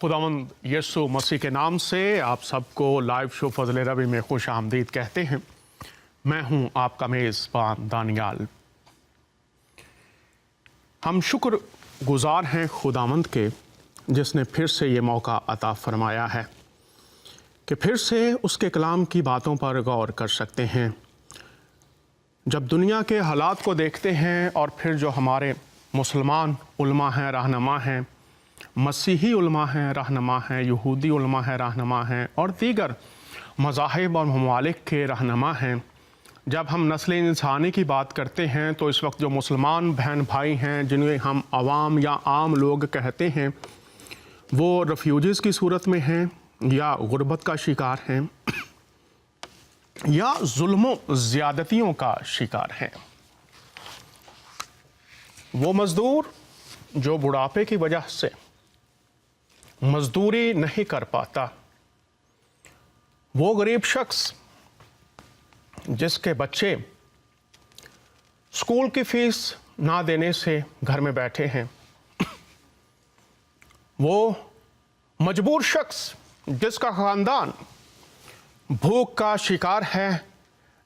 खुदावंद यीशु मसीह के नाम से आप सबको लाइव शो फजल रबी में खुश आमदीद कहते हैं। मैं हूं आपका मेज़बान दानियाल। हम शुक्र गुज़ार हैं खुदावंद के, जिसने फिर से ये मौका अता फरमाया है कि फिर से उसके कलाम की बातों पर गौर कर सकते हैं। जब दुनिया के हालात को देखते हैं और फिर जो हमारे मुसलमान उलमा हैं, रहनुमा हैं, मसीही उलमा हैं, रहनुमा हैं, यहूदी उलमा हैं, रहनुमा हैं और दीगर मज़ाहिब और ममालिक के रहनुमा हैं, जब हम नस्ल इंसानी की बात करते हैं तो इस वक्त जो मुसलमान बहन भाई हैं, जिन्हें हम अवाम या आम लोग कहते हैं, वो रेफ्यूजीज़ की सूरत में हैं या गुर्बत का शिकार हैं या जुल्मों ज़्यादतियों का शिकार हैं। वो मज़दूर जो बुढ़ापे की वजह से मजदूरी नहीं कर पाता, वो गरीब शख्स जिसके बच्चे स्कूल की फीस ना देने से घर में बैठे हैं, वो मजबूर शख्स जिसका ख़ानदान भूख का शिकार है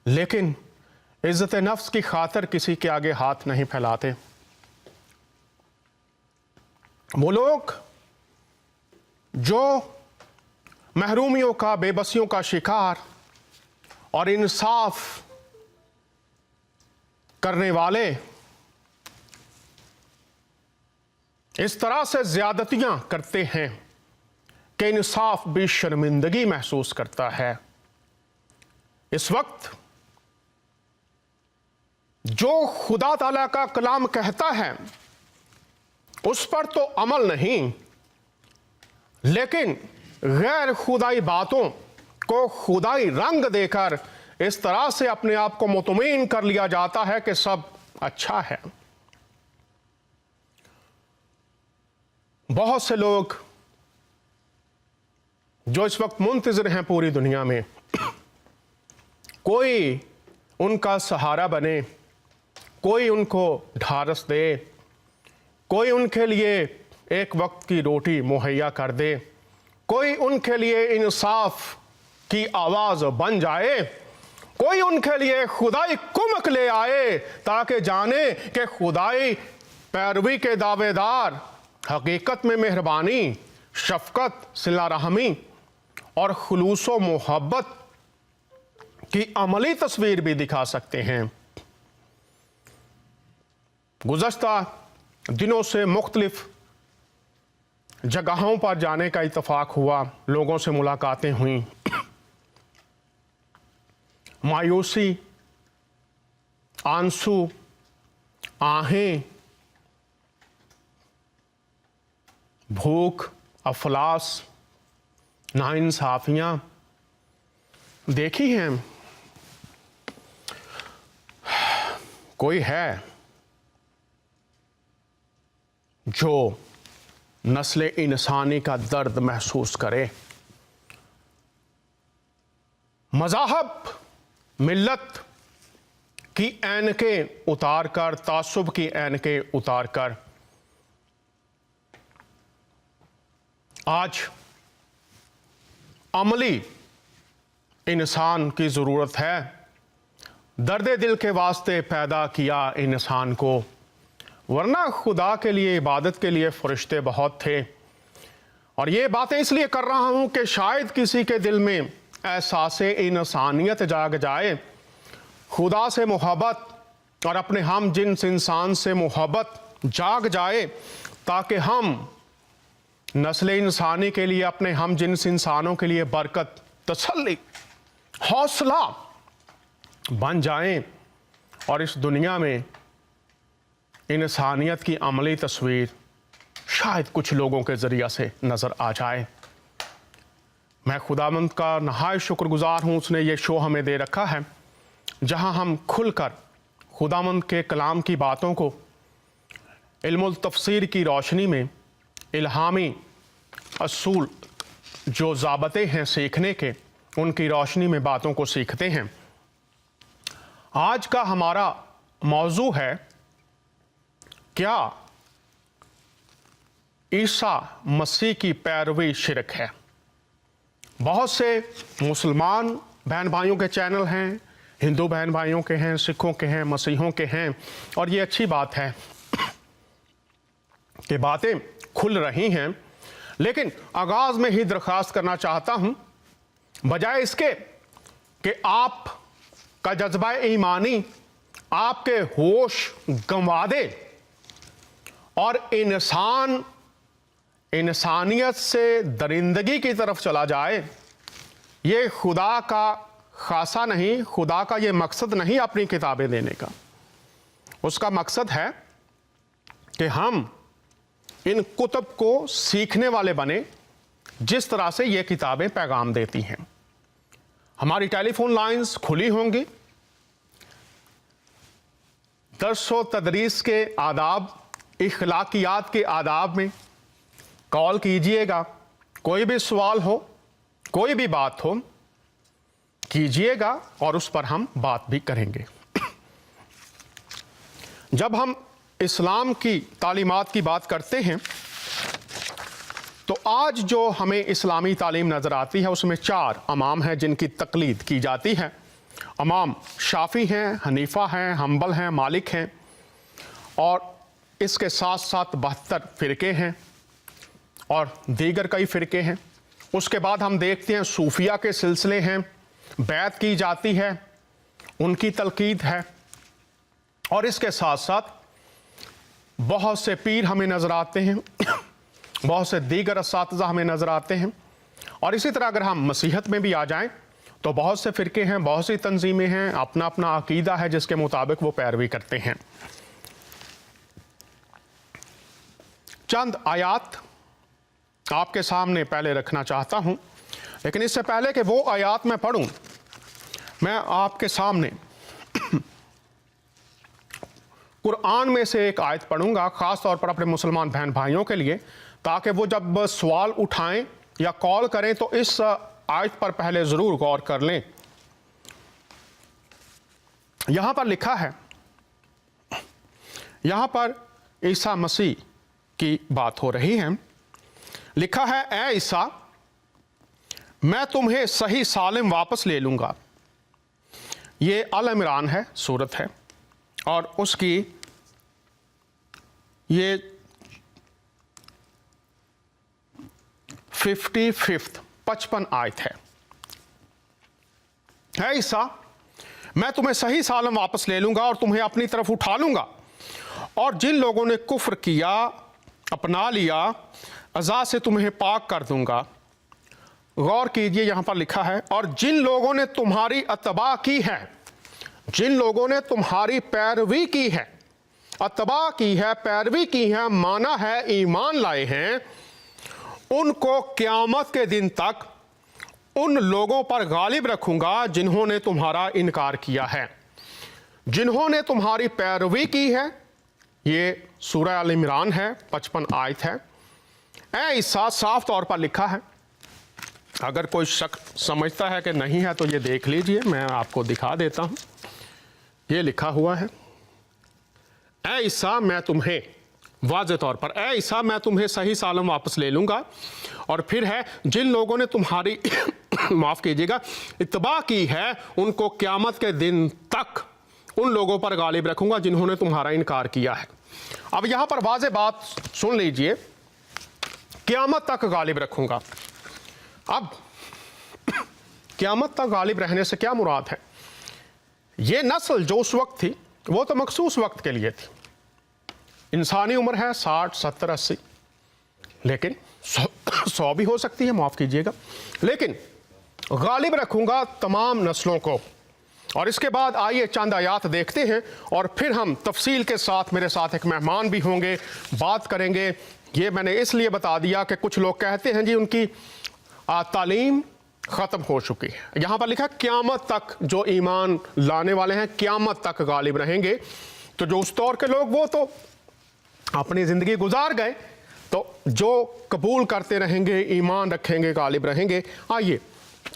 लेकिन इज़्ज़त नफ्स की खातिर किसी के आगे हाथ नहीं फैलाते, वो लोग जो महरूमियों का, बेबसियों का शिकार और इंसाफ करने वाले इस तरह से ज्यादतियां करते हैं कि इंसाफ भी शर्मिंदगी महसूस करता है। इस वक्त जो खुदा ताला का कलाम कहता है उस पर तो अमल नहीं, लेकिन गैर खुदाई बातों को खुदाई रंग देकर इस तरह से अपने आप को मुतमईन कर लिया जाता है कि सब अच्छा है। बहुत से लोग जो इस वक्त मुंतज़िर हैं पूरी दुनिया में, कोई उनका सहारा बने, कोई उनको ढारस दे, कोई उनके लिए एक वक्त की रोटी मुहैया कर दे, कोई उनके लिए इंसाफ की आवाज़ बन जाए, कोई उनके लिए खुदाई कुमक ले आए ताकि जाने कि खुदाई पैरवी के दावेदार हकीकत में मेहरबानी, शफकत, सिला रहमी और खुलूसो मोहब्बत की अमली तस्वीर भी दिखा सकते हैं। गुज़श्ता दिनों से मुख्तलिफ जगहों पर जाने का इत्तफाक हुआ, लोगों से मुलाकातें हुई, मायूसी, आंसू, आहें, भूख, अफलास, नाइंसाफियां देखी हैं। कोई है जो नस्ल इंसानी का दर्द महसूस करे, मज़ाहब, मिल्लत की ऐनकें उतार कर, तासुब की ऐनकें उतार कर आज अमली इंसान की ज़रूरत है। दर्द दिल के वास्ते पैदा किया इंसान को, वरना खुदा के लिए, इबादत के लिए फरिश्ते बहुत थे। और ये बातें इसलिए कर रहा हूँ कि शायद किसी के दिल में एहसास इंसानियत जाग जाए, खुदा से मोहब्बत और अपने हम जिन्स इंसान से मोहब्बत जाग जाए, ताकि हम नस्ल इंसानी के लिए, अपने हम जिन्स इंसानों के लिए बरकत, तसल्ली, हौसला बन जाएं और इस दुनिया में इंसानियत की अमली तस्वीर शायद कुछ लोगों के ज़रिए से नज़र आ जाए। मैं खुदावंद का नहायत शुक्रगुज़ार हूँ, उसने ये शो हमें दे रखा है जहाँ हम खुलकर खुदावंद के कलाम की बातों को इल्मुल तफसीर की रोशनी में, इल्हामी असूल जो ज़ाबते हैं सीखने के, उनकी रोशनी में बातों को सीखते हैं। आज का हमारा मौजू है, क्या ईसा मसीह की पैरवी शिरक है। बहुत से मुसलमान बहन भाइयों के चैनल हैं, हिंदू बहन भाइयों के हैं, सिखों के हैं, मसीहों के हैं, और ये अच्छी बात है कि बातें खुल रही हैं। लेकिन आगाज में ही दरख्वास्त करना चाहता हूं, बजाय इसके कि आप का जज्बा ईमानी आपके होश गंवा दे और इंसानियत से दरिंदगी की तरफ चला जाए, ये खुदा का खासा नहीं, खुदा का ये मकसद नहीं अपनी किताबें देने का। उसका मकसद है कि हम इन कुतुब को सीखने वाले बने जिस तरह से ये किताबें पैगाम देती हैं। हमारी टेलीफोन लाइंस खुली होंगी, दर्स व तदरीस के आदाब, इखलाकियात के आदाब में कॉल कीजिएगा। कोई भी सवाल हो, कोई भी बात हो, कीजिएगा और उस पर हम बात भी करेंगे। जब हम इस्लाम की तालीमात की बात करते हैं तो आज जो हमें इस्लामी तालीम नज़र आती है उसमें 4 इमाम हैं जिनकी तकलीद की जाती है। इमाम शाफी हैं, हनीफा हैं, हम्बल हैं, मालिक हैं, और इसके साथ साथ 72 फ़िरके हैं और दीगर कई फ़िरके हैं। उसके बाद हम देखते हैं सूफिया के सिलसिले हैं, बैत की जाती है, उनकी तलकीद है, और इसके साथ साथ बहुत से पीर हमें नज़र आते हैं, बहुत से दीगर असातिज़ा हमें नज़र आते हैं। और इसी तरह अगर हम मसीहत में भी आ जाएं तो बहुत से फ़िरके हैं, बहुत सी तंजीमें हैं, अपना अपना अकीदा है जिसके मुताबिक वो पैरवी करते हैं। चंद आयात आपके सामने पहले रखना चाहता हूं, लेकिन इससे पहले कि वो आयात मैं पढ़ूं, मैं आपके सामने कुरान में से एक आयत पढ़ूंगा, ख़ास तौर पर अपने मुसलमान बहन भाइयों के लिए, ताकि वो जब सवाल उठाएं या कॉल करें तो इस आयत पर पहले ज़रूर गौर कर लें। यहां पर लिखा है, यहां पर ईसा मसीह की बात हो रही है। लिखा है, ए ईसा, मैं तुम्हें सही सालिम वापस ले लूंगा। ये अल इमरान है, सूरत है, और उसकी ये 55 आयत है। ईसा, मैं तुम्हें सही सालम वापस ले लूंगा और तुम्हें अपनी तरफ उठा लूंगा, और जिन लोगों ने कुफ्र किया, अपना लिया, अज़ा से तुम्हें पाक कर दूंगा। गौर कीजिए, यहां पर लिखा है, और जिन लोगों ने तुम्हारी अतबा की है, जिन लोगों ने तुम्हारी पैरवी की है, अतबा की है, पैरवी की है, माना है ईमान लाए हैं, उनको क़यामत के दिन तक उन लोगों पर गालिब रखूंगा जिन्होंने तुम्हारा इनकार किया है। जिन्होंने तुम्हारी पैरवी की है, ये सूरह अल इमरान है, 55 आयत है। ऐ ईसा, साफ तौर पर लिखा है, अगर कोई शक समझता है कि नहीं है तो ये देख लीजिए, मैं आपको दिखा देता हूं। ये लिखा हुआ है, ऐ ईसा, मैं तुम्हें, वाज़े तौर पर, ऐ ईसा, मैं तुम्हें सही सालम वापस ले लूंगा। और फिर है, जिन लोगों ने तुम्हारी माफ़ कीजिएगा, इत्तबा की है, उनको क़यामत के दिन तक उन लोगों पर गालिब रखूंगा जिन्होंने तुम्हारा इनकार किया है। अब यहां पर वाज़े बात सुन लीजिए, क़यामत तक गालिब रखूंगा। अब क़यामत तक गालिब रहने से क्या मुराद है? ये नस्ल जो उस वक्त थी वो तो मखसूस वक्त के लिए थी। इंसानी उम्र है 60, 70, 80, लेकिन 100 भी हो सकती है, माफ़ कीजिएगा, लेकिन गालिब रखूंगा तमाम नस्लों को। और इसके बाद आइए चंद आयात देखते हैं और फिर हम तफसील के साथ, मेरे साथ एक मेहमान भी होंगे, बात करेंगे। ये मैंने इसलिए बता दिया कि कुछ लोग कहते हैं जी उनकी तालीम ख़त्म हो चुकी है। यहाँ पर लिखा क़यामत तक जो ईमान लाने वाले हैं क़यामत तक गालिब रहेंगे। तो जो उस दौर के लोग वो तो अपनी ज़िंदगी गुजार गए, तो जो कबूल करते रहेंगे, ईमान रखेंगे, गालिब रहेंगे। आइए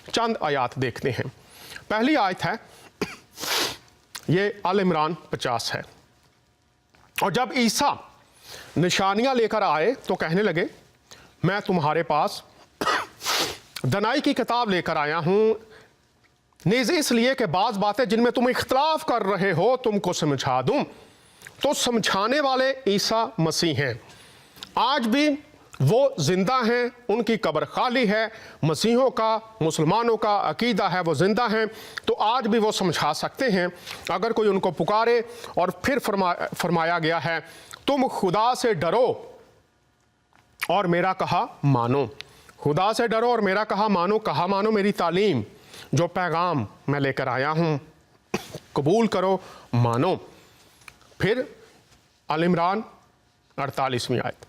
चंद आयात देखते हैं। पहली आयत है, ये अल इमरान 50 है। और जब ईसा निशानियां लेकर आए तो कहने लगे, मैं तुम्हारे पास दनाई की किताब लेकर आया हूं, नीज़ इसलिए कि बाज़ बातें जिनमें तुम इख्तलाफ कर रहे हो तुमको समझा दूं। तो समझाने वाले ईसा मसीह हैं। आज भी वो जिंदा हैं, उनकी कब्र खाली है। मसीहों का, मुसलमानों का अकीदा है वो जिंदा हैं, तो आज भी वो समझा सकते हैं अगर कोई उनको पुकारे। और फिर फरमाया गया है, तुम खुदा से डरो और मेरा कहा मानो। खुदा से डरो और मेरा कहा मानो। कहा मानो मेरी तालीम, जो पैगाम मैं लेकर आया हूँ, कबूल करो, मानो। फिर अल इमरान 48वीं आयत,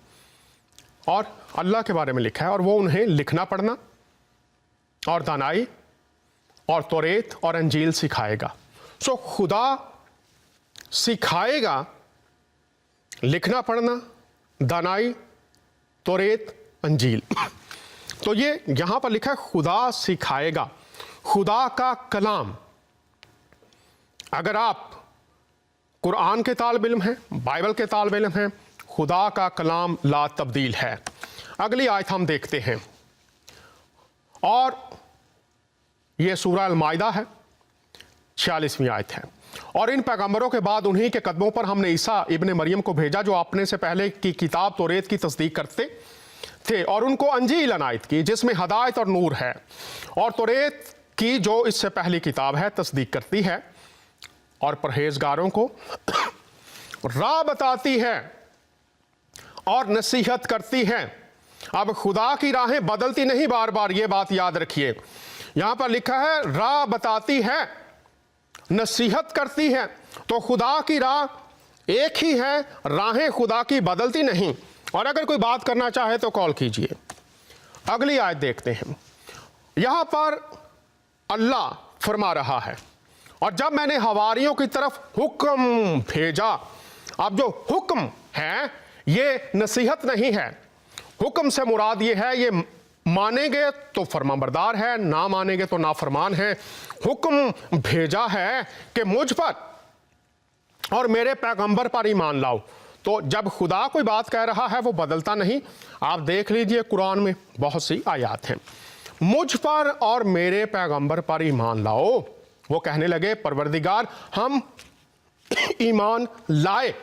और अल्लाह के बारे में लिखा है, और वो उन्हें लिखना पढ़ना और दानाई और तौरेत और अंजील सिखाएगा। सो खुदा सिखाएगा लिखना पढ़ना, दानाई, तौरेत, अंजील। तो ये यहां पर लिखा है खुदा सिखाएगा, खुदा का कलाम। अगर आप कुरान के तालिब इल्म हैं, बाइबल के तालिब इल्म हैं, खुदा का कलाम ला तब्दील है। अगली आयत हम देखते हैं, और ये सूरह अल माइदा है, 46वीं आयत है। और इन पैगंबरों के बाद उन्हीं के कदमों पर हमने ईसा इब्ने मरियम को भेजा, जो अपने से पहले की किताब तौरेत की तस्दीक करते थे, और उनको अंजील अनायत की जिसमें हदायत और नूर है, और तौरेत की जो इससे पहली किताब है तस्दीक करती है, और परहेजगारों को राह बताती है और नसीहत करती है। अब खुदा की राहें बदलती नहीं, बार बार ये बात याद रखिए। यहां पर लिखा है राह बताती है, नसीहत करती है। तो खुदा की राह एक ही है, राहें खुदा की बदलती नहीं। और अगर कोई बात करना चाहे तो कॉल कीजिए। अगली आयत देखते हैं। यहां पर अल्लाह फरमा रहा है, और जब मैंने हवारियों की तरफ हुक्म भेजा। अब जो हुक्म है ये नसीहत नहीं है। हुक्म से मुराद ये है, ये मानेंगे तो फरमाबरदार है, ना मानेंगे तो नाफरमान है। हुक्म भेजा है कि मुझ पर और मेरे पैगंबर पर ईमान लाओ। तो जब खुदा कोई बात कह रहा है वो बदलता नहीं। आप देख लीजिए कुरान में बहुत सी आयत हैं, मुझ पर और मेरे पैगंबर पर ईमान लाओ। वो कहने लगे परवरदिगार हम ईमान लाए।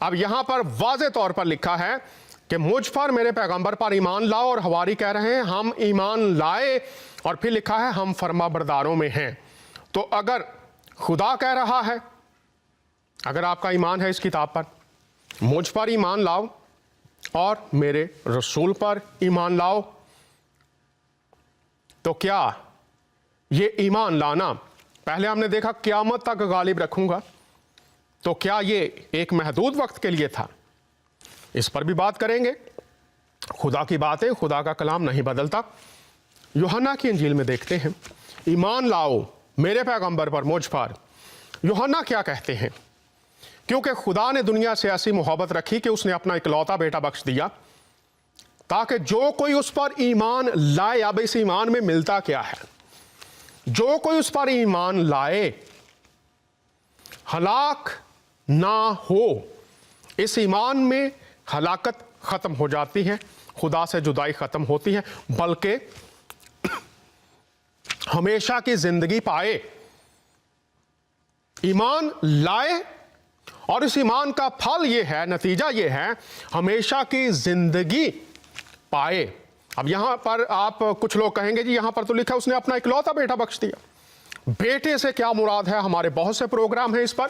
अब यहां पर वाज़े तौर पर लिखा है कि मुझ पर मेरे पैगंबर पर ईमान लाओ, और हवारी कह रहे हैं हम ईमान लाए, और फिर लिखा है हम फरमाबरदारों में हैं। तो अगर खुदा कह रहा है, अगर आपका ईमान है इस किताब पर, मुझ पर ईमान लाओ और मेरे रसूल पर ईमान लाओ, तो क्या ये ईमान लाना, पहले हमने देखा क़यामत तक गालिब रखूंगा, तो क्या ये एक महदूद वक्त के लिए था? इस पर भी बात करेंगे। खुदा की बातें, खुदा का कलाम नहीं बदलता। यूहन्ना की इंजील में देखते हैं, ईमान लाओ मेरे पैगंबर पर, मुझ पर। यूहन्ना क्या कहते हैं? क्योंकि खुदा ने दुनिया से ऐसी मोहब्बत रखी कि उसने अपना इकलौता बेटा बख्श दिया, ताकि जो कोई उस पर ईमान लाए। अब इस ईमान में मिलता क्या है? जो कोई उस पर ईमान लाए हलाक ना हो। इस ईमान में हलाकत खत्म हो जाती है, खुदा से जुदाई खत्म होती है, बल्कि हमेशा की जिंदगी पाए। ईमान लाए और इस ईमान का फल ये है, नतीजा ये है, हमेशा की जिंदगी पाए। अब यहां पर आप कुछ लोग कहेंगे जी यहां पर तो लिखा है उसने अपना इकलौता बेटा बख्श दिया। बेटे से क्या मुराद है? हमारे बहुत से प्रोग्राम हैं इस पर,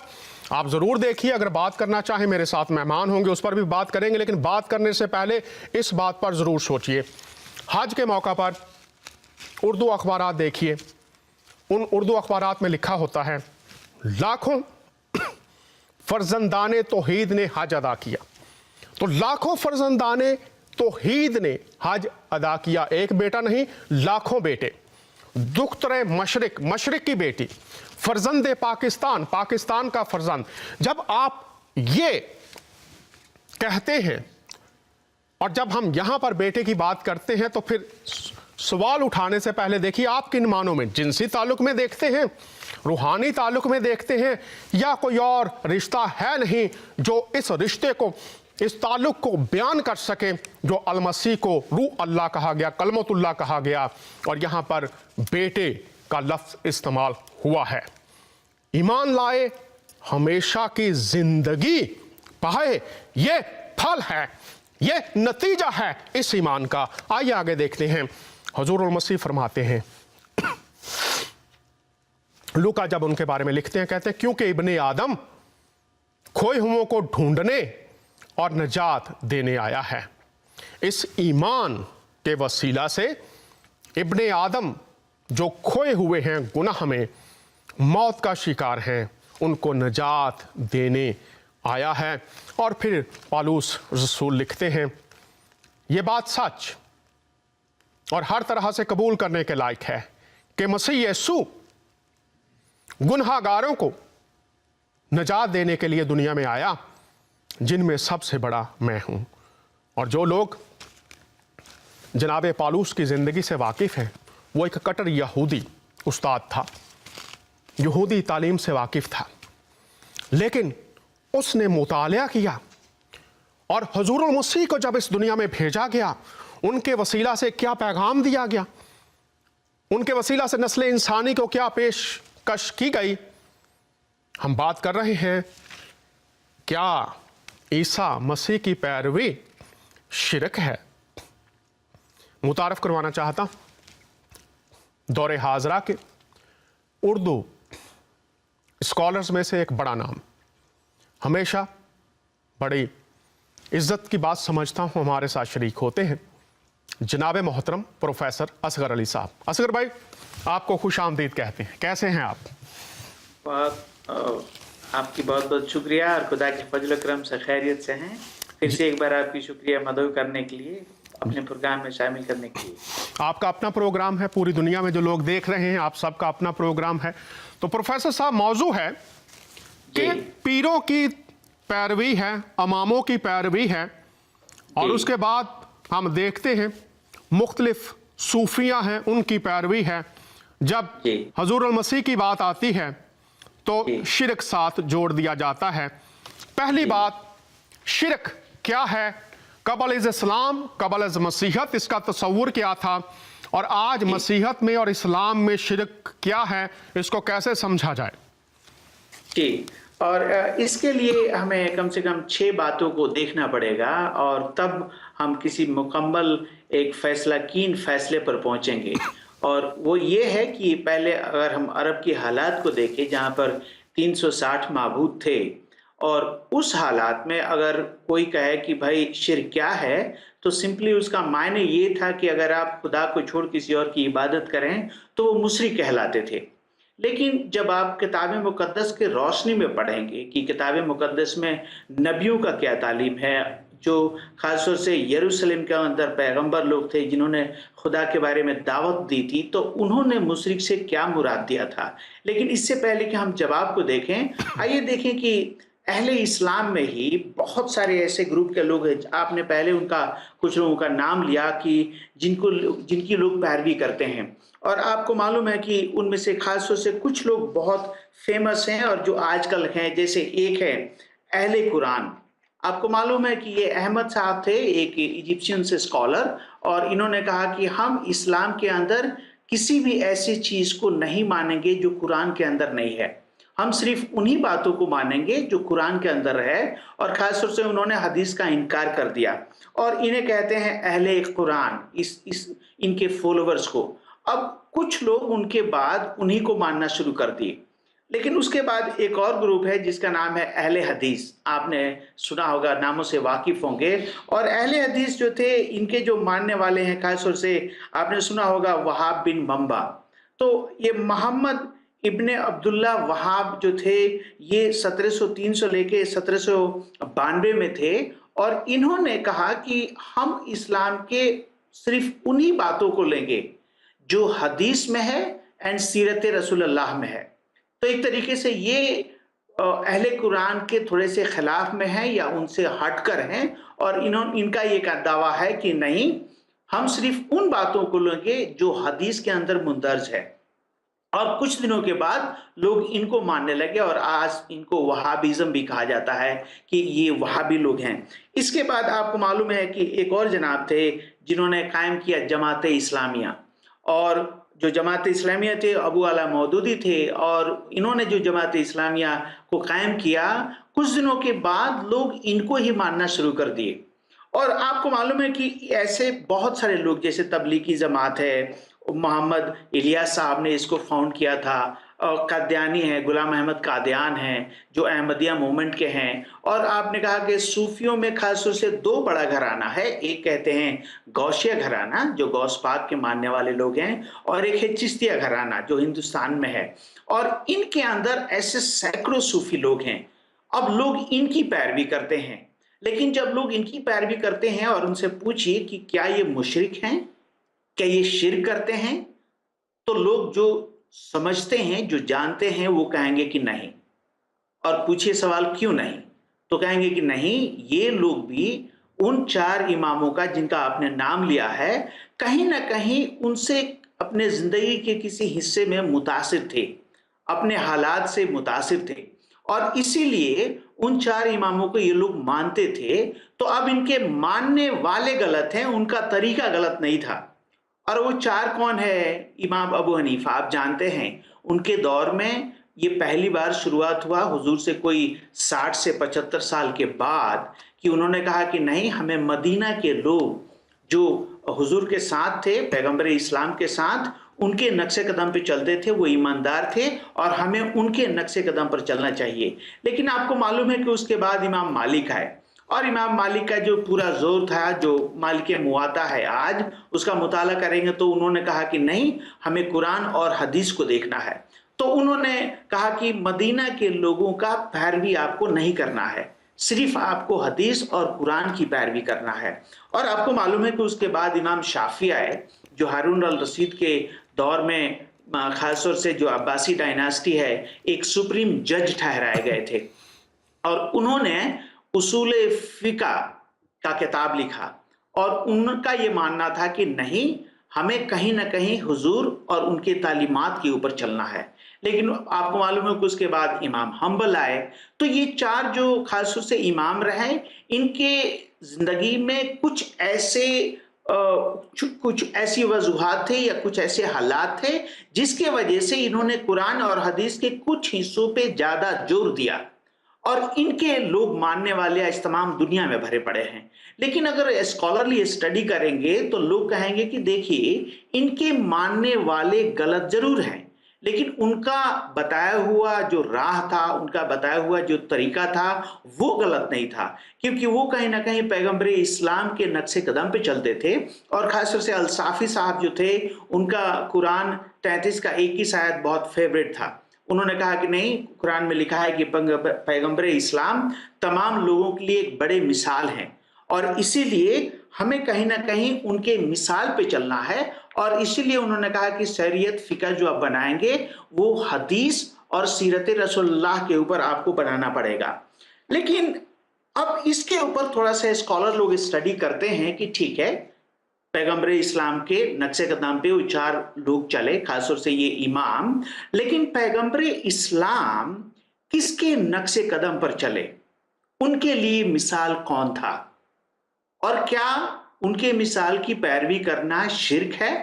आप जरूर देखिए। अगर बात करना चाहें, मेरे साथ मेहमान होंगे, उस पर भी बात करेंगे। लेकिन बात करने से पहले इस बात पर जरूर सोचिए। हज के मौका पर उर्दू अखबारात देखिए, उन उर्दू अखबारात में लिखा होता है लाखों फर्जंदाने तौहीद ने हज अदा किया। तो लाखों फर्जंदाने तौहीद ने हज अदा किया। एक बेटा नहीं, लाखों बेटे। दुख्तरे मशरिक, मशरिक की बेटी, फर्जंदे पाकिस्तान, पाकिस्तान का फर्जंद। जब आप ये कहते हैं और जब हम यहां पर बेटे की बात करते हैं, तो फिर सवाल उठाने से पहले देखिए आप किन मानों में, जिनसी ताल्लुक में देखते हैं, रूहानी ताल्लुक में देखते हैं या कोई और रिश्ता है नहीं जो इस रिश्ते को, इस ताल्लुक को बयान कर सके जो अल-मसीह को रूह अल्लाह कहा गया, कलमतुल्लाह कहा गया और यहाँ पर बेटे का लफ्ज़ इस्तेमाल हुआ है। ईमान लाए, हमेशा की जिंदगी पाए, ये फल है, ये नतीजा है इस ईमान का। आइए आगे देखते हैं। हुजूर मसीह फरमाते हैं, लूका जब उनके बारे में लिखते हैं कहते हैं क्योंकि इब्ने आदम खोए हुओं को ढूंढने और निजात देने आया है। इस ईमान के वसीला से इब्ने आदम जो खोए हुए हैं, गुनाह में मौत का शिकार हैं, उनको निजात देने आया है। और फिर पौलुस रसूल लिखते हैं ये बात सच और हर तरह से कबूल करने के लायक है कि मसीह यीशु गुनहगारों को निजात देने के लिए दुनिया में आया, जिनमें सबसे बड़ा मैं हूं। और जो लोग जनाब पौलुस की ज़िंदगी से वाकिफ़ हैं, वो एक कट्टर यहूदी उस्ताद था, यहूदी तालीम से वाकिफ़ था, लेकिन उसने मुतालिया किया और हुजूर मसीह को जब इस दुनिया में भेजा गया, उनके वसीला से क्या पैगाम दिया गया, उनके वसीला से नस्ल इंसानी को क्या पेशकश की गई। हम बात कर रहे हैं क्या ईसा मसीह की पैरवी शिरक है। मुतारफ करवाना चाहता हूं दौरे हाजरा के उर्दू स्कॉलर्स में से एक बड़ा नाम, हमेशा बड़ी इज्जत की बात समझता हूं, हमारे साथ शरीक होते हैं जनाब मोहतरम प्रोफेसर असगर अली साहब। असगर भाई, आपको खुश आमदीद कहते हैं, कैसे हैं आप? आपकी बहुत बहुत शुक्रिया और खुदा के फजल करम से खैरियत से हैं। फिर से एक बार आपकी शुक्रिया मदऊ करने के लिए, अपने प्रोग्राम में शामिल करने के लिए। आपका अपना प्रोग्राम है, पूरी दुनिया में जो लोग देख रहे हैं आप सबका अपना प्रोग्राम है। तो प्रोफेसर साहब, मौजू है कि पीरों की पैरवी है, इमामों की पैरवी है, और उसके बाद हम देखते हैं मुख्तलिफ सूफियाँ हैं, उनकी पैरवी है। जब हुजूर मसीह की बात आती है तो शिरक साथ जोड़ दिया जाता है। पहली बात, शिरक क्या है? कबल इस्लाम, कबल मसीहत, इसका तस्वुर क्या था, और आज मसीहत में और इस्लाम में शिरक क्या है, इसको कैसे समझा जाए? जी, और इसके लिए हमें कम से कम 6 बातों को देखना पड़ेगा और तब हम किसी मुकम्मल एक फैसलाकीन फैसले पर पहुंचेंगे। और वो ये है कि पहले अगर हम अरब की हालात को देखें जहाँ पर 360 माबूद थे, और उस हालात में अगर कोई कहे कि भाई शिर्क क्या है, तो सिंपली उसका मायने ये था कि अगर आप खुदा को छोड़ किसी और की इबादत करें तो वो मुशरिक कहलाते थे। लेकिन जब आप किताब मुकद्दस के रोशनी में पढ़ेंगे कि किताब मुकद्दस में नबियों का क्या तालीम है, जो खासतौर से यरूशलेम के अंदर पैगंबर लोग थे जिन्होंने खुदा के बारे में दावत दी थी, तो उन्होंने मुशरिक से क्या मुराद दिया था। लेकिन इससे पहले कि हम जवाब को देखें, आइए देखें कि अहले इस्लाम में ही बहुत सारे ऐसे ग्रुप के लोग हैं, आपने पहले उनका कुछ लोगों का नाम लिया कि जिनकी लोग पैरवी करते हैं, और आपको मालूम है कि उनमें से खासतौर से कुछ लोग बहुत फेमस हैं और जो आजकल हैं, जैसे एक है अहले कुरान। आपको मालूम है कि ये अहमद साहब थे, एक इजिप्शियन से स्कॉलर, और इन्होंने कहा कि हम इस्लाम के अंदर किसी भी ऐसी चीज को नहीं मानेंगे जो कुरान के अंदर नहीं है, हम सिर्फ उन्हीं बातों को मानेंगे जो कुरान के अंदर है। और खासतौर से उन्होंने हदीस का इनकार कर दिया और इन्हें कहते हैं अहले कुरान, इनके फॉलोवर्स को। अब कुछ लोग उनके बाद उन्हीं को मानना शुरू कर दिए। लेकिन उसके बाद एक और ग्रुप है जिसका नाम है अहले हदीस, आपने सुना होगा, नामों से वाकिफ होंगे। और अहले हदीस जो थे, इनके जो मानने वाले हैं, खासतौर से आपने सुना होगा वहाब बिन मंबा। तो ये मोहम्मद इब्ने अब्दुल्ला वहाब जो थे, ये 1703 से लेके 1792 में थे, और इन्होंने कहा कि हम इस्लाम के सिर्फ उन्हीं बातों को लेंगे जो हदीस में है एंड सीरत रसूलुल्लाह में है। तो एक तरीके से ये अहले कुरान के थोड़े से खिलाफ में है या उनसे हटकर हैं, और इनका ये दावा है कि नहीं, हम सिर्फ उन बातों को लेंगे जो हदीस के अंदर मुंदर्ज है। और कुछ दिनों के बाद लोग इनको मानने लगे और आज इनको वहाबिज़्म भी कहा जाता है कि ये वहाबी लोग हैं। इसके बाद आपको मालूम है कि एक और जनाब थे जिन्होंने कायम किया जमात-ए इस्लामिया, और जो जमात इस्लामिया थे अबू अला मौदूदी थे, और इन्होंने जो जमात इस्लामिया को कायम किया, कुछ दिनों के बाद लोग इनको ही मानना शुरू कर दिए। और आपको मालूम है कि ऐसे बहुत सारे लोग, जैसे तबलीगी जमात है, मोहम्मद इलियास साहब ने इसको फाउंड किया था, कादियानी है, गुलाम अहमद कादियान हैं जो अहमदिया मूवमेंट के हैं। और आपने कहा कि सूफियों में खासतौर से दो बड़ा घराना है, एक कहते हैं गौसिया घराना जो गौस पाक के मानने वाले लोग हैं, और एक है चिश्तिया घराना जो हिंदुस्तान में है। और इनके अंदर ऐसे सैकड़ों सूफी लोग हैं। अब लोग इनकी पैरवी करते हैं, लेकिन जब लोग इनकी पैरवी करते हैं और उनसे पूछिए कि क्या ये मुशरिक हैं, क्या ये शिर्क करते हैं, तो लोग जो समझते हैं, जो जानते हैं, वो कहेंगे कि नहीं। और पूछिए सवाल क्यों नहीं, तो कहेंगे कि नहीं, ये लोग भी उन 4 इमामों का जिनका आपने नाम लिया है, कहीं न कहीं उनसे अपने ज़िंदगी के किसी हिस्से में मुतासिर थे, अपने हालात से मुतासिर थे, और इसीलिए उन 4 इमामों को ये लोग मानते थे। तो अब इनके मानने वाले गलत हैं, उनका तरीका गलत नहीं था। और वो 4 कौन है? इमाम अबू हनीफा, आप जानते हैं उनके दौर में ये पहली बार शुरुआत हुआ हुजूर से कोई 60 से 75 साल के बाद, कि उन्होंने कहा कि नहीं, हमें मदीना के लोग जो हुजूर के साथ थे, पैगंबर इस्लाम के साथ, उनके नक्शे कदम पे चलते थे, वो ईमानदार थे, और हमें उनके नक्शे कदम पर चलना चाहिए। लेकिन आपको मालूम है कि उसके बाद इमाम मालिक आए, और इमाम मालिक का जो पूरा जोर था, जो मालिक मुवाता है आज, उसका मुताला करेंगे तो उन्होंने कहा कि नहीं, हमें कुरान और हदीस को देखना है। तो उन्होंने कहा कि मदीना के लोगों का पैरवी आपको नहीं करना है, सिर्फ आपको हदीस और कुरान की पैरवी करना है। और आपको मालूम है कि उसके बाद इमाम शाफी आए, जो हारून अल रशीद के दौर में खासतौर से जो अब्बासी डायनास्टी है, एक सुप्रीम जज ठहराए गए थे, और उन्होंने उसूल फ़िक़्ह का किताब लिखा। और उनका ये मानना था कि नहीं, हमें कहीं न कहीं हुजूर और उनके तालीमात के ऊपर चलना है। लेकिन आपको मालूम है कि उसके बाद इमाम हम्बल आए। तो ये 4 जो खासतौर से इमाम रहे, इनके ज़िंदगी में कुछ ऐसी वजूहात थे या कुछ ऐसे हालात थे जिसके वजह से इन्होंने कुरान और हदीस के कुछ हिस्सों पे ज़्यादा जोर दिया, और इनके लोग मानने वाले आज तमाम दुनिया में भरे पड़े हैं। लेकिन अगर स्कॉलरली स्टडी करेंगे तो लोग कहेंगे कि देखिए, इनके मानने वाले गलत जरूर हैं, लेकिन उनका बताया हुआ जो राह था, उनका बताया हुआ जो तरीका था, वो गलत नहीं था, क्योंकि वो कहीं ना कहीं पैगंबर इस्लाम के नक्शे कदम पे चलते थे। और खासतौर से अल-साफ़ी साहब जो थे, उनका कुरान 33 का 21 आयत बहुत फेवरेट था। उन्होंने कहा कि नहीं, कुरान में लिखा है कि पैगंबर इस्लाम तमाम लोगों के लिए एक बड़े मिसाल हैं, और इसीलिए हमें कहीं ना कहीं उनके मिसाल पे चलना है। और इसीलिए उन्होंने कहा कि शरीयत फ़िक़्ह जो आप बनाएंगे, वो हदीस और सीरत रसूलुल्लाह के ऊपर आपको बनाना पड़ेगा। लेकिन अब इसके ऊपर थोड़ा सा स्कॉलर लोग स्टडी करते हैं कि ठीक है, पैगंबर इस्लाम के नक्शे कदम पे वो 4 लोग चले, खासतौर से ये इमाम, लेकिन पैगंबर इस्लाम किसके नक्शे कदम पर चले? उनके लिए मिसाल कौन था? और क्या उनके मिसाल की पैरवी करना शिर्क है?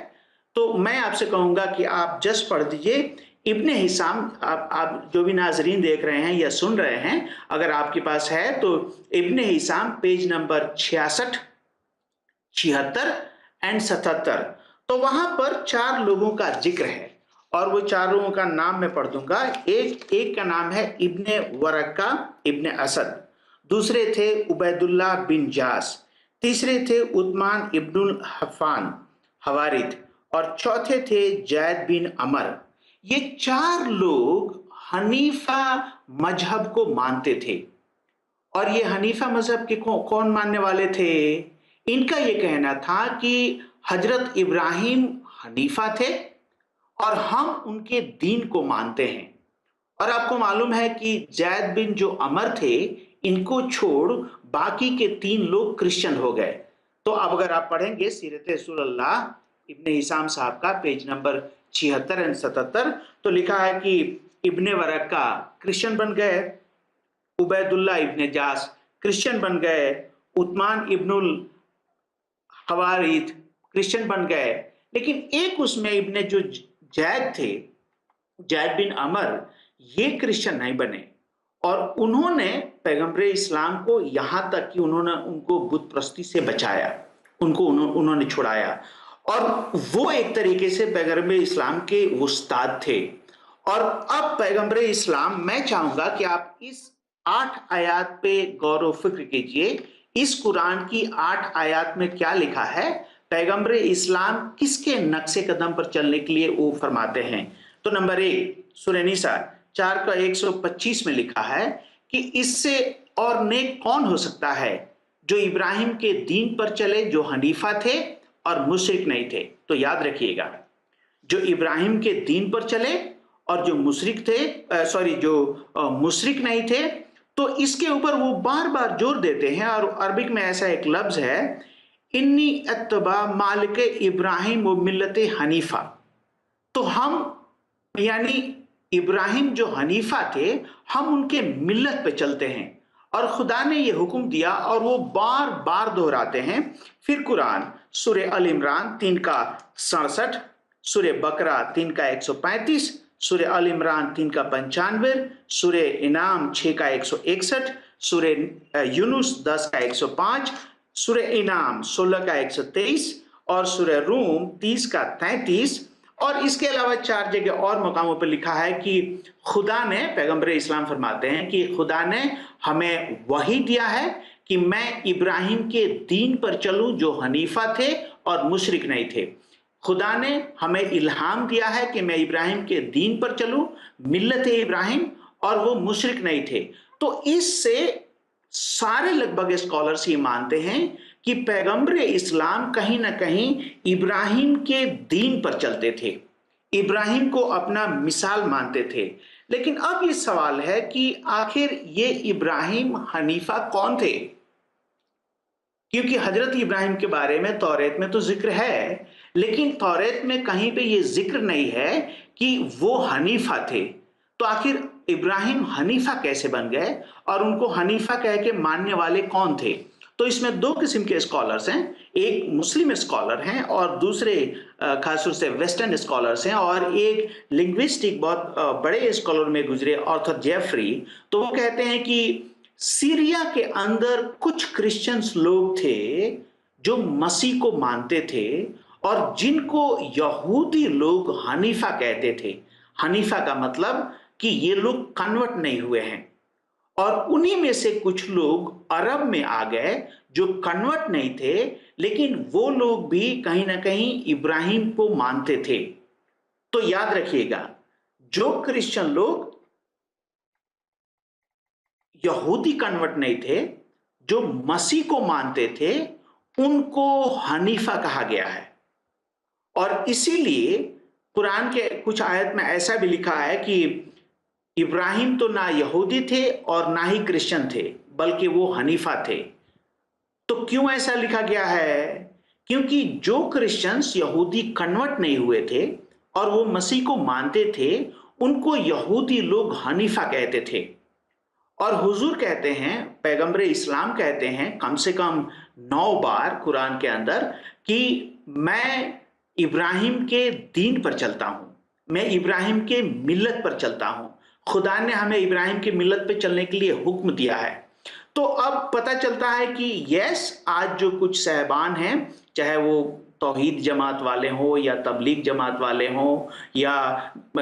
तो मैं आपसे कहूंगा कि आप जस्ट पढ़ दीजिए इब्ने हिशाम। आप जो भी नाजरीन देख रहे हैं या सुन रहे हैं, अगर आपके पास है तो इब्ने हिशाम पेज नंबर 66, 76 एंड 77, तो वहां पर 4 लोगों का जिक्र है, और वो 4 लोगों का नाम मैं पढ़ दूंगा। एक का नाम है इब्ने वरक्का इब्ने असद, दूसरे थे उबैदुल्लाह बिन जास, तीसरे थे उस्मान इब्नुल हफ़ान हवारिद, और चौथे थे जैद बिन अमर। ये 4 लोग हनीफा मजहब को मानते थे। और ये हनीफा मजहब के कौन मानने वाले थे? इनका ये कहना था कि हजरत इब्राहिम हनीफा थे और हम उनके दीन को मानते हैं। और आपको मालूम है कि जैद बिन जो अमर थे, इनको छोड़ बाकी के 3 लोग क्रिश्चियन हो गए। तो अब अगर आप पढ़ेंगे सीरत रसूलुल्लाह इब्ने हिशाम साहब का पेज नंबर 76 एंड 77, तो लिखा है कि इब्ने वरक्का क्रिश्चियन बन गए, उबैदुल्लाह इब्ने जास क्रिश्चियन बन गए, उस्मान इब्नुल हवारिथ क्रिश्चियन बन गए। लेकिन एक उसमें इब्ने जो जैद थे, जैद बिन अमर, ये क्रिश्चियन नहीं बने और उन्होंने पैगंबर इस्लाम को यहां तक कि उन्होंने उनको बुत प्रस्ती से बचाया, उन्होंने छुड़ाया और वो एक तरीके से पैगंबर इस्लाम के उस्ताद थे। और अब पैगंबर इस्लाम, मैं चाहूंगा कि आप इस 8 आयत पे गौर व फिक्र कीजिए। इस कुरान की 8 आयत में क्या लिखा है, पैगंबर इस्लाम किसके नक्शे कदम पर चलने के लिए वो फरमाते हैं। तो नंबर 1 सूरह निसा 4 का 125 में लिखा है कि इससे और नेक कौन हो सकता है जो इब्राहिम के दीन पर चले, जो हनीफा थे और मुशरिक नहीं थे। तो याद रखिएगा, जो इब्राहिम के दीन पर चले और जो मुशरिक थे, मुशरिक नहीं थे। तो इसके ऊपर वो बार बार जोर देते हैं और अरबिक में ऐसा एक लफ्ज है, इन्नी अत्तबा मालिक इब्राहिम व मिल्लत हनीफा। तो हम यानी इब्राहिम जो हनीफा थे, हम उनके मिल्लत पे चलते हैं और खुदा ने ये हुक्म दिया और वो बार बार दोहराते हैं। फिर कुरान सूरह अल इमरान 3 का 67, सूरह बकरा 3 का 135, सूरह अल इमरान 3 का 95, सूरह इनाम 6 का 161, सूरह यूनुस 10 का 105, सूरह इनाम 16 का 123 और सूरह रूम 30 का 33। और इसके अलावा 4 जगह और मकामों पर लिखा है कि खुदा ने, पैगंबर इस्लाम फरमाते हैं कि खुदा ने हमें वही दिया है कि मैं इब्राहिम के दीन पर चलूं जो हनीफा थे और मुशरिक नहीं थे। खुदा ने हमें इल्हाम दिया है कि मैं इब्राहिम के दीन पर चलूं, मिल्लत इब्राहिम, और वो मुशरिक नहीं थे। तो इससे सारे लगभग स्कॉलर्स ये मानते हैं कि पैगंबर इस्लाम कहीं ना कहीं इब्राहिम के दीन पर चलते थे, इब्राहिम को अपना मिसाल मानते थे। लेकिन अब ये सवाल है कि आखिर ये इब्राहिम हनीफा कौन थे? क्योंकि हजरत इब्राहिम के बारे में तौरेत में तो जिक्र है, लेकिन तौरेत में कहीं पे ये जिक्र नहीं है कि वो हनीफा थे। तो आखिर इब्राहिम हनीफा कैसे बन गए और उनको हनीफा कह के मानने वाले कौन थे? तो इसमें 2 किस्म के स्कॉलर्स हैं, एक मुस्लिम स्कॉलर हैं और दूसरे खासतौर से वेस्टर्न स्कॉलर्स हैं, और एक लिंग्विस्टिक बहुत बड़े स्कॉलर में गुजरे आर्थर जेफरी। तो वो कहते हैं कि सीरिया के अंदर कुछ क्रिश्चियंस लोग थे जो मसीह को मानते थे और जिनको यहूदी लोग हनीफा कहते थे। हनीफा का मतलब कि ये लोग कन्वर्ट नहीं हुए हैं, और उन्हीं में से कुछ लोग अरब में आ गए जो कन्वर्ट नहीं थे, लेकिन वो लोग भी कहीं ना कहीं इब्राहिम को मानते थे। तो याद रखिएगा, जो क्रिश्चियन लोग यहूदी कन्वर्ट नहीं थे, जो मसीह को मानते थे, उनको हनीफा कहा गया है। और इसीलिए कुरान के कुछ आयत में ऐसा भी लिखा है कि इब्राहिम तो ना यहूदी थे और ना ही क्रिश्चियन थे, बल्कि वो हनीफा थे। तो क्यों ऐसा लिखा गया है? क्योंकि जो क्रिश्चियंस यहूदी कन्वर्ट नहीं हुए थे और वो मसीह को मानते थे, उनको यहूदी लोग हनीफा कहते थे। और हुजूर कहते हैं, पैगंबर इस्लाम कहते हैं कम से कम 9 बार कुरान के अंदर कि मैं इब्राहिम के दीन पर चलता हूं, मैं इब्राहिम के मिल्लत पर चलता हूं। खुदा ने हमें इब्राहिम की मिल्लत पे चलने के लिए हुक्म दिया है। तो अब पता चलता है कि यस, आज जो कुछ सहबान हैं, चाहे वो तौहीद जमात वाले हों या तबलीग जमात वाले हों या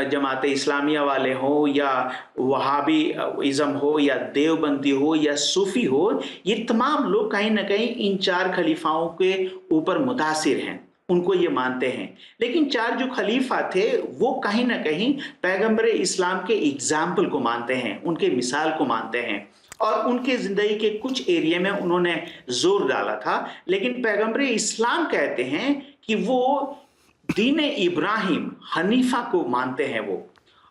जमात इस्लामिया वाले हों या वहाबी इज़म हो या देवबंदी हो या सूफी हो, ये तमाम लोग कहीं ना कहीं इन 4 खलीफाओं के ऊपर मुतासिर हैं, उनको ये मानते हैं। लेकिन 4 जो खलीफा थे वो कहीं ना कहीं पैगंबर इस्लाम के एग्जाम्पल को मानते हैं, उनके मिसाल को मानते हैं, और उनके जिंदगी के कुछ एरिया में उन्होंने जोर डाला था। लेकिन पैगंबर इस्लाम कहते हैं कि वो दीन इब्राहिम हनीफा को मानते हैं वो।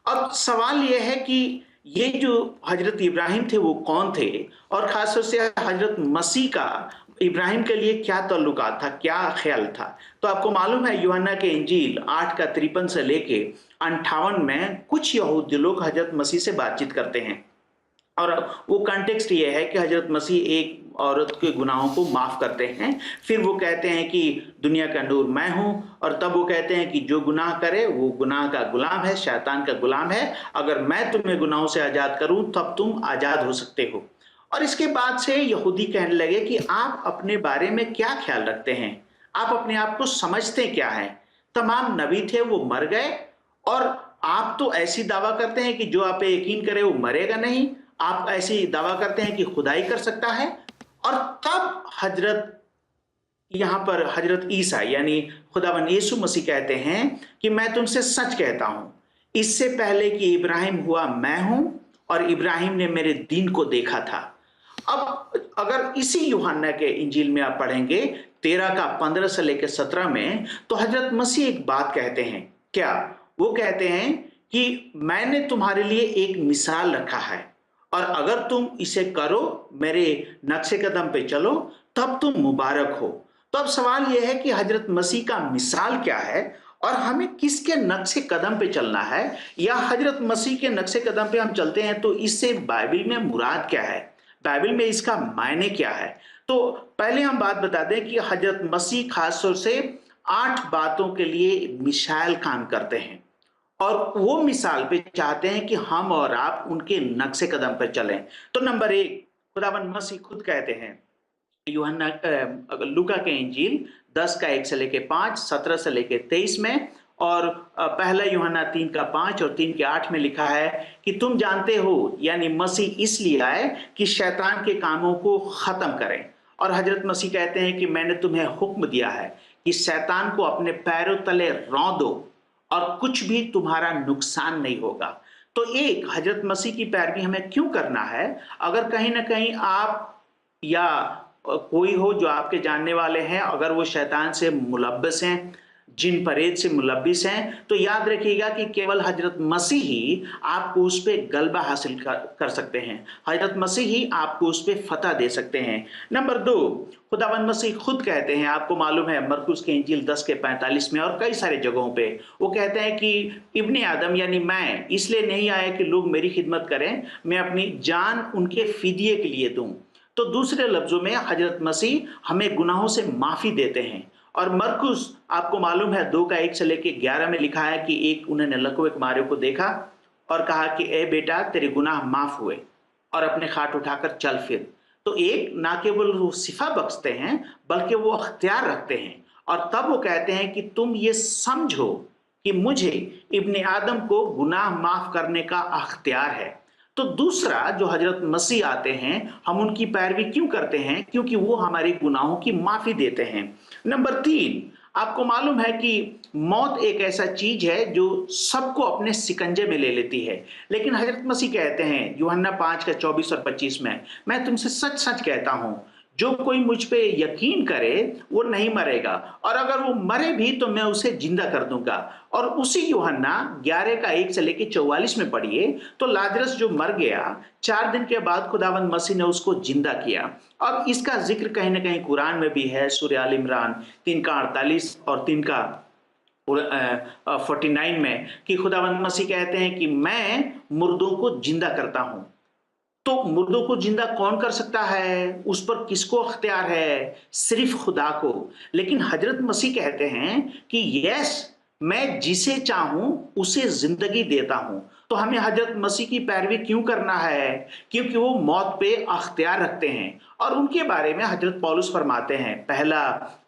अब सवाल यह है कि ये जो हजरत इब्राहिम थे वो कौन थे, और खासतौर से हजरत मसीह का इब्राहिम के लिए क्या ताल्लुकात था, क्या ख्याल था। तो आपको मालूम है यूहन्ना के इंजील 8 का 53 से लेके 58 में कुछ यहूदी लोग हजरत मसीह से बातचीत करते हैं और वो कॉन्टेक्स्ट ये है कि हजरत मसीह एक औरत के गुनाहों को माफ करते हैं। फिर वो कहते हैं कि दुनिया का नूर मैं हूं, और तब वो कहते हैं कि जो गुनाह करे वो गुनाह का गुलाम है, शैतान का गुलाम है। अगर मैं तुम्हें गुनाहों से आजाद करूं तब तुम आजाद हो सकते हो। और इसके बाद से यहूदी कहने लगे कि आप अपने बारे में क्या ख्याल रखते हैं, आप अपने आप को समझते क्या है। तमाम नबी थे वो मर गए, और आप तो ऐसी दावा करते हैं कि जो आप पे यकीन करे वो मरेगा नहीं। आप ऐसी दावा करते हैं कि खुदाई कर सकता है। और तब यहां पर हजरत ईसा यानी खुदावन यीशु मसीह कहते हैं कि मैं तुमसे सच कहता हूं, इससे पहले कि इब्राहिम हुआ मैं हूं, और इब्राहिम ने मेरे दिन को देखा था। अब अगर इसी यूहन्ना के इंजील में आप पढ़ेंगे 13 का 15 से लेकर 17 में, तो हजरत मसीह एक बात कहते हैं। क्या वो कहते हैं कि मैंने तुम्हारे लिए एक मिसाल रखा है, और अगर तुम इसे करो, मेरे नक्शे कदम पे चलो, तब तुम मुबारक हो। तो अब सवाल यह है कि हजरत मसीह का मिसाल क्या है, और हमें किसके नक्शे कदम पे चलना है, या हजरत मसीह के नक्शे कदम पे हम चलते हैं तो इससे बाइबल में मुराद क्या है, बाइबल में इसका मायने क्या है। तो पहले हम बात बता दें कि हजरत मसीह खासतौर से 8 बातों के लिए मिसाल काम करते हैं, और वो मिसाल पे चाहते हैं कि हम और आप उनके नक्शे कदम पर चलें। तो नंबर 1, खुदावंद मसीह खुद कहते हैं यूहन्ना लूका के इंजील 10 का 1 से लेके 5, 17 से लेके 23 में, और पहला यूहन्ना 3 का 5 और 3 के 8 में लिखा है कि तुम जानते हो, यानी मसीह इसलिए आए कि शैतान के कामों को खत्म करें। और हजरत मसीह कहते हैं कि मैंने तुम्हें हुक्म दिया है कि शैतान को अपने पैरों तले रौंद दो, और कुछ भी तुम्हारा नुकसान नहीं होगा। तो एक हजरत मसीह की पैरवी हमें क्यों करना है? अगर कहीं ना कहीं आप या कोई हो जो आपके जानने वाले हैं, अगर वो शैतान से मुलब्बस हैं, जिन परेद से मुलब्बिस हैं, तो याद रखिएगा कि केवल हजरत मसीह ही आपको उस पर गलबा हासिल कर सकते हैं। हजरत मसीह ही आपको उस पर फतह दे सकते हैं। नंबर 2, खुदावंद मसीह खुद कहते हैं, आपको मालूम है मरकुस के इंजील 10 के 45 में और कई सारे जगहों पे वो कहते हैं कि इब्ने आदम यानी मैं इसलिए नहीं आया कि लोग मेरी खिदमत करें, मैं अपनी जान उनके फिदिये के लिए दूं। तो दूसरे लफ्जों में हजरत मसीह हमें गुनाहों से माफी देते हैं। और मरकुस आपको मालूम है 2 का 1 से लेके 11 में लिखा है कि एक उन्होंने लकवे कुमारों को देखा और कहा कि ए बेटा तेरे गुनाह माफ हुए, और अपने खाट उठाकर चल फिर। तो एक ना केवल वो सिफा बख्शते हैं बल्कि वो अख्तियार रखते हैं, और तब वो कहते हैं कि तुम ये समझो कि मुझे इब्ने आदम को गुनाह माफ करने का अख्तियार है। तो दूसरा जो हजरत मसीह आते हैं, हम उनकी पैरवी क्यों करते हैं? क्योंकि वो हमारे गुनाहों की माफी देते हैं। नंबर 3, आपको मालूम है कि मौत एक ऐसा चीज है जो सबको अपने सिकंजे में ले लेती है, लेकिन हजरत मसीह कहते हैं यूहन्ना 5 का 24 और 25 में, मैं तुमसे सच सच कहता हूं, जो कोई मुझ पे यकीन करे वो नहीं मरेगा, और अगर वो मरे भी तो मैं उसे जिंदा कर दूंगा। और उसी यूहन्ना 11 का 1 से लेकर 44 में पढ़िए, तो लाजरस जो मर गया 4 दिन के बाद खुदावंद मसीह ने उसको जिंदा किया। अब इसका जिक्र कहीं ना कहीं कुरान में भी है, सूरह आल इमरान 3 का 48 और 3 का 49 में, कि खुदावंद मसीह कहते हैं कि मैं मुर्दों को जिंदा करता हूं। तो मुर्दों को जिंदा कौन कर सकता है? उस पर किसको अख्तियार है? सिर्फ खुदा को। लेकिन हजरत मसीह कहते हैं कि यस, मैं जिसे चाहूं उसे जिंदगी देता हूं। तो हमें हजरत मसीह की पैरवी क्यों करना है? क्योंकि वो मौत पे अख्तियार रखते हैं, और उनके बारे में हजरत पौलुस फरमाते हैं, पहला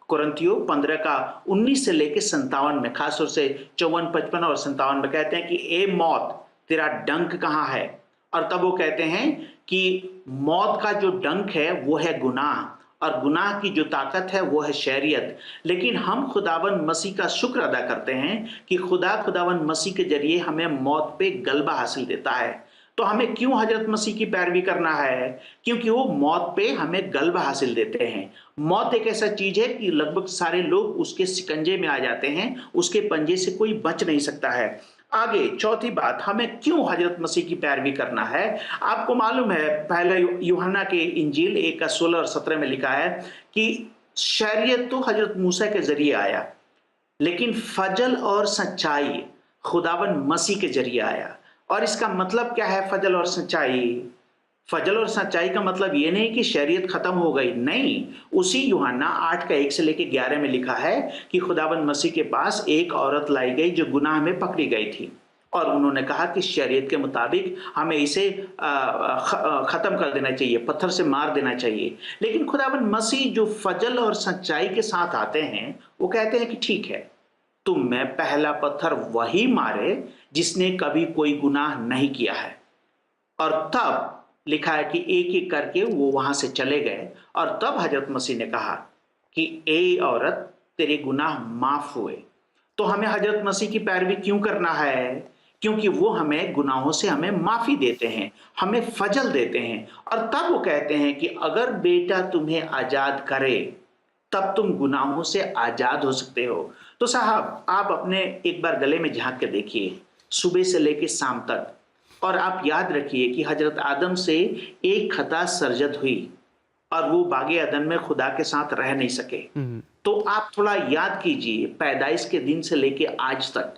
कुरिन्थियों 15 का 19 से लेकर 57 में, खासतौर से 54, 55 और 57 में कहते हैं कि ए मौत तेरा डंक कहाँ है? और तब वो कहते हैं कि मौत का जो डंक है वो है गुनाह, और गुनाह की जो ताकत है वो है शरीयत। लेकिन हम खुदावंद मसीह का शुक्र अदा करते हैं कि खुदावंद मसीह के जरिए हमें मौत पे गलबा हासिल देता है। तो हमें क्यों हजरत मसीह की पैरवी करना है? क्योंकि वो मौत पे हमें गलबा हासिल देते हैं। मौत एक ऐसा चीज है कि लगभग सारे लोग उसके शिकंजे में आ जाते हैं, उसके पंजे से कोई बच नहीं सकता है। आगे चौथी बात, हमें क्यों हजरत मसीह की पैरवी करना है। आपको मालूम है, पहले यूहन्ना के इंजील 1:16 और 17 में लिखा है कि शरीयत तो हजरत मूसा के जरिए आया, लेकिन फजल और सच्चाई खुदावन मसीह के जरिए आया। और इसका मतलब क्या है फजल और सच्चाई? फजल और सच्चाई का मतलब ये नहीं कि शरीयत खत्म हो गई, नहीं। उसी यूहन्ना 8:1 से लेकर 11 में लिखा है कि खुदावन मसीह के पास एक औरत लाई गई जो गुनाह में पकड़ी गई थी, और उन्होंने कहा कि शरीयत के मुताबिक हमें इसे खत्म कर देना चाहिए, पत्थर से मार देना चाहिए। लेकिन खुदावन मसीह जो फजल और सच्चाई के साथ आते हैं, वो कहते हैं कि ठीक है, तुम में पहला पत्थर वही मारे जिसने कभी कोई गुनाह नहीं किया है। और तब लिखा है कि एक एक करके वो वहां से चले गए, और तब हजरत मसीह ने कहा कि ए औरत, तेरे गुनाह माफ हुए। तो हमें हजरत मसीह की पैरवी क्यों करना है? क्योंकि वो हमें गुनाहों से हमें माफी देते हैं, हमें फजल देते हैं। और तब वो कहते हैं कि अगर बेटा तुम्हें आजाद करे तब तुम गुनाहों से आजाद हो सकते हो। तो साहब, आप अपने एक बार गले में झांक के देखिए, सुबह से लेकर शाम तक, और आप याद रखिए कि हजरत आदम से एक खता सर्जत हुई और वो बागे अदन में खुदा के साथ रह नहीं सके। तो आप थोड़ा याद कीजिए, पैदाइश के दिन से लेके आज तक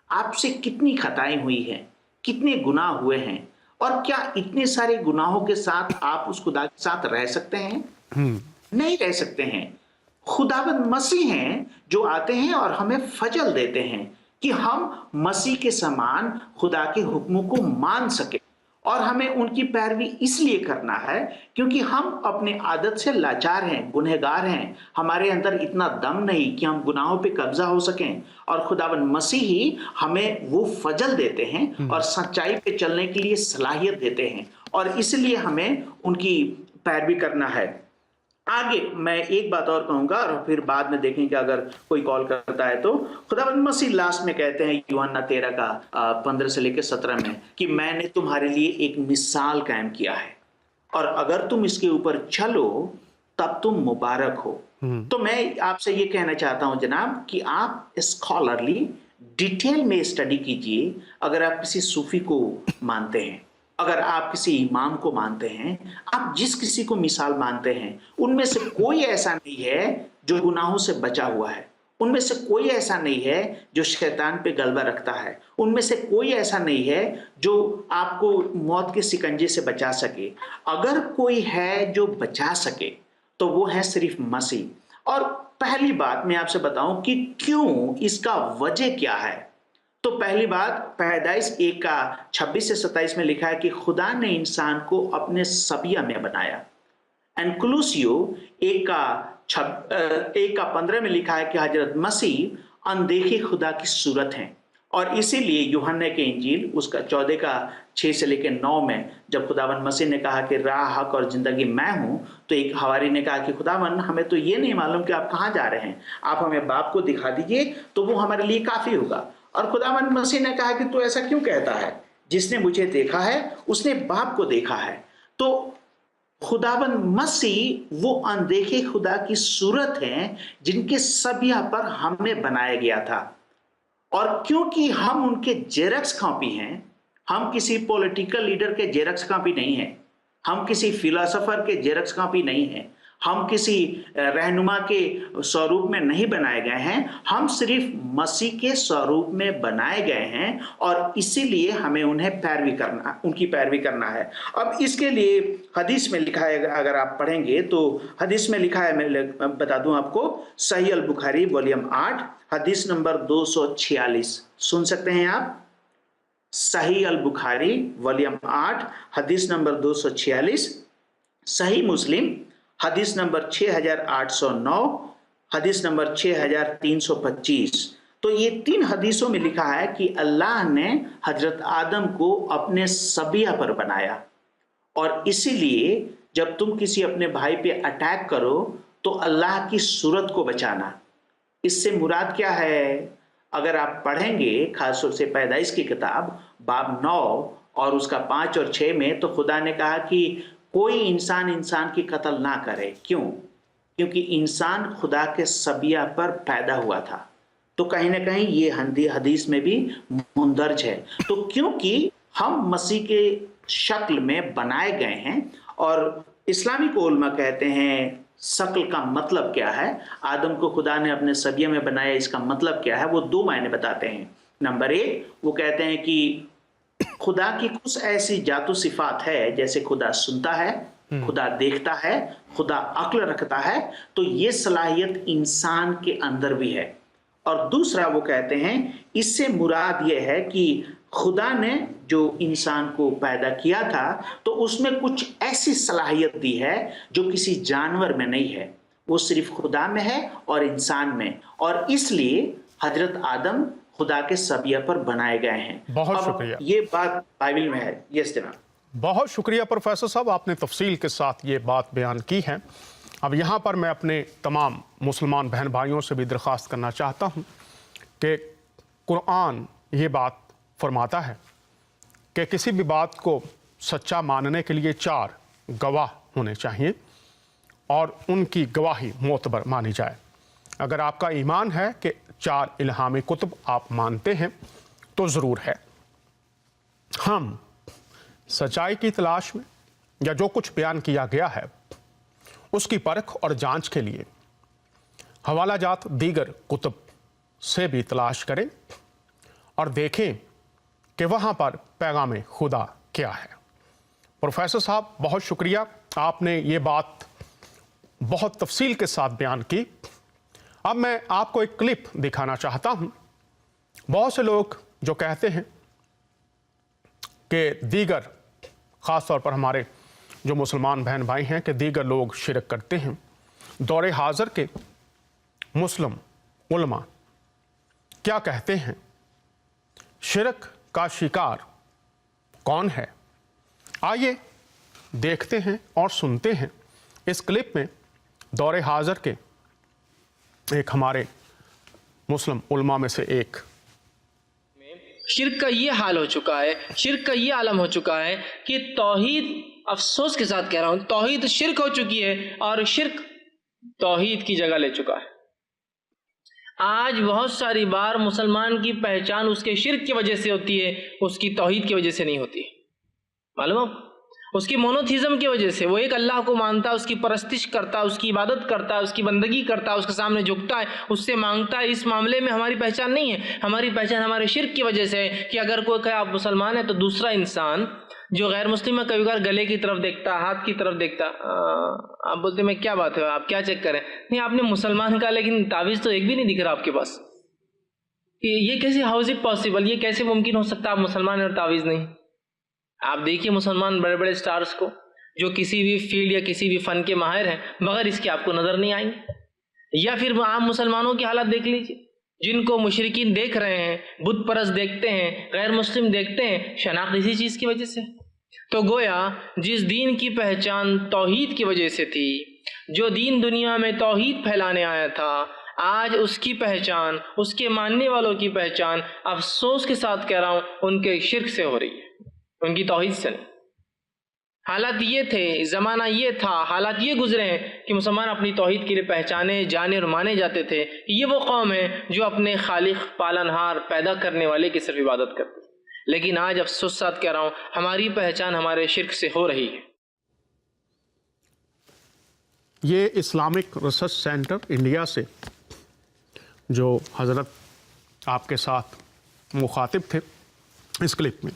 आपसे कितनी खताएं हुई हैं, कितने गुनाह हुए हैं, और क्या इतने सारे गुनाहों के साथ आप उस खुदा के साथ रह सकते हैं? नहीं रह सकते हैं। खुदावंद मसीह हैं जो आते हैं और हमें फजल देते हैं कि हम मसीह के समान खुदा के हुक्मों को मान सके। और हमें उनकी पैरवी इसलिए करना है क्योंकि हम अपने आदत से लाचार हैं, गुनहगार हैं, हमारे अंदर इतना दम नहीं कि हम गुनाहों पे कब्जा हो सकें। और खुदावंद मसीह ही हमें वो फजल देते हैं और सच्चाई पे चलने के लिए सलाहियत देते हैं, और इसलिए हमें उनकी पैरवी करना है। आगे मैं एक बात और कहूंगा और फिर बाद में देखेंगे अगर कोई कॉल करता है तो। खुदावंद मसीह लास्ट में कहते हैं यूहन्ना 13 का 15 से लेकर 17 में कि मैंने तुम्हारे लिए एक मिसाल कायम किया है, और अगर तुम इसके ऊपर चलो तब तुम मुबारक हो। तो मैं आपसे ये कहना चाहता हूं जनाब कि आप स्कॉलरली डिटेल में स्टडी कीजिए। अगर आप किसी सूफी को मानते हैं, अगर आप किसी इमाम को मानते हैं, आप जिस किसी को मिसाल मानते हैं, उनमें से कोई ऐसा नहीं है जो गुनाहों से बचा हुआ है। उनमें से कोई ऐसा नहीं है जो शैतान पे गलबा रखता है। उनमें से कोई ऐसा नहीं है जो आपको मौत के शिकंजे से बचा सके। अगर कोई है जो बचा सके तो वो है सिर्फ मसीह। और पहली बात मैं आपसे बताऊं कि क्यों, इसका वजह क्या है। तो पहली बात, पैदाइश 1 का 26 से 27 में लिखा है कि खुदा ने इंसान को अपने सबिया में बनाया। एनक्लूसियो 1 का 15 में लिखा है कि हजरत मसीह अनदेखे खुदा की सूरत हैं। और इसीलिए यूहन्ना के इंजील उसका 14 का 6 से लेकर 9 में जब खुदावन मसीह ने कहा कि राह, हक और जिंदगी मैं हूं, तो एक हवारी ने कहा कि खुदावन, हमें तो ये नहीं मालूम कि आप कहां जा रहे हैं, आप हमें बाप को दिखा दीजिए तो वो हमारे लिए काफी होगा। और खुदावन मसीह ने कहा कि तू ऐसा क्यों कहता है, जिसने मुझे देखा है उसने बाप को देखा है। तो खुदावन मसीह वो अनदेखे खुदा की सूरत हैं जिनके सबिया पर हमें बनाया गया था। और क्योंकि हम उनके जेरक्स कॉपी हैं, हम किसी पॉलिटिकल लीडर के जेरक्स कॉपी नहीं है, हम किसी फिलोसोफर के जेरक्स कॉपी नहीं है, हम किसी रहनुमा के स्वरूप में नहीं बनाए गए हैं, हम सिर्फ मसीह के स्वरूप में बनाए गए हैं। और इसीलिए हमें उनकी पैरवी करना है। अब इसके लिए हदीस में लिखा है, अगर आप पढ़ेंगे तो हदीस में लिखा है, मैं बता दूं आपको, सही अल बुखारी वॉल्यूम 8 हदीस नंबर 246 सुन सकते हैं आप। सही अल बुखारी वॉल्यूम 8 हदीस नंबर 246, सही मुस्लिम हदीस नंबर 6809, हदीस नंबर 6325। तो ये 3 हदीसों में लिखा है कि अल्लाह ने हजरत आदम को अपने सबिया पर बनाया, और इसीलिए जब तुम किसी अपने भाई पे अटैक करो तो अल्लाह की सूरत को बचाना। इससे मुराद क्या है? अगर आप पढ़ेंगे खासतौर से पैदाइश की किताब बाब 9 और उसका 5 और 6 में, तो खुदा ने कहा कि कोई इंसान की कत्ल ना करे। क्यों? क्योंकि इंसान खुदा के सबिया पर पैदा हुआ था। तो कहीं ना कहीं ये हदीस में भी मुंदरज है। तो क्योंकि हम मसीह के शक्ल में बनाए गए हैं, और इस्लामिक उलमा कहते हैं शक्ल का मतलब क्या है, आदम को खुदा ने अपने सबिये में बनाया, इसका मतलब क्या है, वो दो मायने बताते हैं। नंबर एक, वो कहते हैं कि खुदा की कुछ ऐसी जातु सिफात है, जैसे खुदा सुनता है, खुदा देखता है, खुदा अक्ल रखता है, तो ये सलाहियत इंसान के अंदर भी है। और दूसरा वो कहते हैं इससे मुराद ये है कि खुदा ने जो इंसान को पैदा किया था तो उसमें कुछ ऐसी सलाहियत दी है जो किसी जानवर में नहीं है, वो सिर्फ खुदा में है और इंसान में, और इसलिए हजरत आदम खुदा के सबिया पर बनाए गए हैं। बहुत शुक्रिया। ये बात बाइबल में है। यस जनाब। बहुत शुक्रिया प्रोफेसर साहब, आपने तफसील के साथ ये बात बयान की है। अब यहाँ पर मैं अपने तमाम मुसलमान बहन भाइयों से भी दरख्वास्त करना चाहता हूँ कि कुरान ये बात फरमाता है कि किसी भी बात को सच्चा मानने के लिए 4 गवाह होने चाहिए और उनकी गवाही मोतबर मानी जाए। अगर आपका ईमान है कि 4 इल्हामी कुतुब आप मानते हैं तो ज़रूर है। हम सच्चाई की तलाश में या जो कुछ बयान किया गया है उसकी परख और जांच के लिए हवाला जात दीगर कुतुब से भी तलाश करें और देखें कि वहाँ पर पैगाम खुदा क्या है। प्रोफेसर साहब बहुत शुक्रिया, आपने ये बात बहुत तफसील के साथ बयान की। अब मैं आपको एक क्लिप दिखाना चाहता हूँ। बहुत से लोग जो कहते हैं कि दीगर, ख़ास तौर पर हमारे जो मुसलमान बहन भाई हैं, कि दीगर लोग शिरक करते हैं। दौरे हाज़र के मुस्लिम उलमा क्या कहते हैं, शिरक का शिकार कौन है? आइए देखते हैं और सुनते हैं इस क्लिप में दौरे हाज़र के एक हमारे मुस्लिम उलमा में से एक। शिर्क का ये हाल हो चुका है, शिर्क का ये आलम हो चुका है कि तौहीद, अफसोस के साथ कह रहा हूँ, तौहीद शिर्क हो चुकी है और शिर्क तौहीद की जगह ले चुका है। आज बहुत सारी बार मुसलमान की पहचान उसके शिर्क की वजह से होती है, उसकी तौहीद की वजह से नहीं होती। मालूम, उसकी मोनोथिज्म की वजह से, वो एक अल्लाह को मानता है, उसकी परस्तिश करता है, उसकी इबादत करता है, उसकी बंदगी करता है, उसके सामने झुकता है, उससे मांगता है। इस मामले में हमारी पहचान नहीं है। हमारी पहचान हमारे शिर्क की वजह से है कि अगर कोई कहे आप मुसलमान है तो दूसरा इंसान जो गैर मुस्लिम है कभी बार गले की तरफ देखता, हाथ की तरफ देखता, आप बोलते मैं क्या बात है, आप क्या चेक करें? नहीं, आपने मुसलमान का, लेकिन तावीज़ तो एक भी नहीं दिख रहा आपके पास। ये कैसे, हाउ इज इट पॉसिबल, ये कैसे मुमकिन हो सकता है आप मुसलमान और तावीज़ नहीं? आप देखिए मुसलमान बड़े बड़े स्टार्स को जो किसी भी फील्ड या किसी भी फ़न के माहिर हैं, मगर इसके आपको नज़र नहीं आएंगे। या फिर आम मुसलमानों की हालत देख लीजिए, जिनको मुशरिकीन देख रहे हैं, बुत परस्त देखते हैं, गैर मुस्लिम देखते हैं, शनाख्त इसी चीज़ की वजह से। तो गोया जिस दीन की पहचान तौहीद की वजह से थी, जो दीन दुनिया में तौहीद फैलाने आया था, आज उसकी पहचान, उसके मानने वालों की पहचान, अफसोस के साथ कह रहा हूँ, उनके शिर्क से हो रही है, उनकी तौहीद से नहीं। हालात ये थे, ज़माना ये था, हालात ये गुजरे हैं कि मुसलमान अपनी तौहीद के लिए पहचाने, जाने और माने जाते थे। ये वो कौम है जो अपने खालिक, पालनहार, पैदा करने वाले की सिर्फ इबादत करती। लेकिन आज अफसोस साथ कह रहा हूँ, हमारी पहचान हमारे शिर्क से हो रही है। ये इस्लामिक रिसर्च सेंटर इंडिया से जो हज़रत आपके साथ मुखातिब थे इस क्लिप में,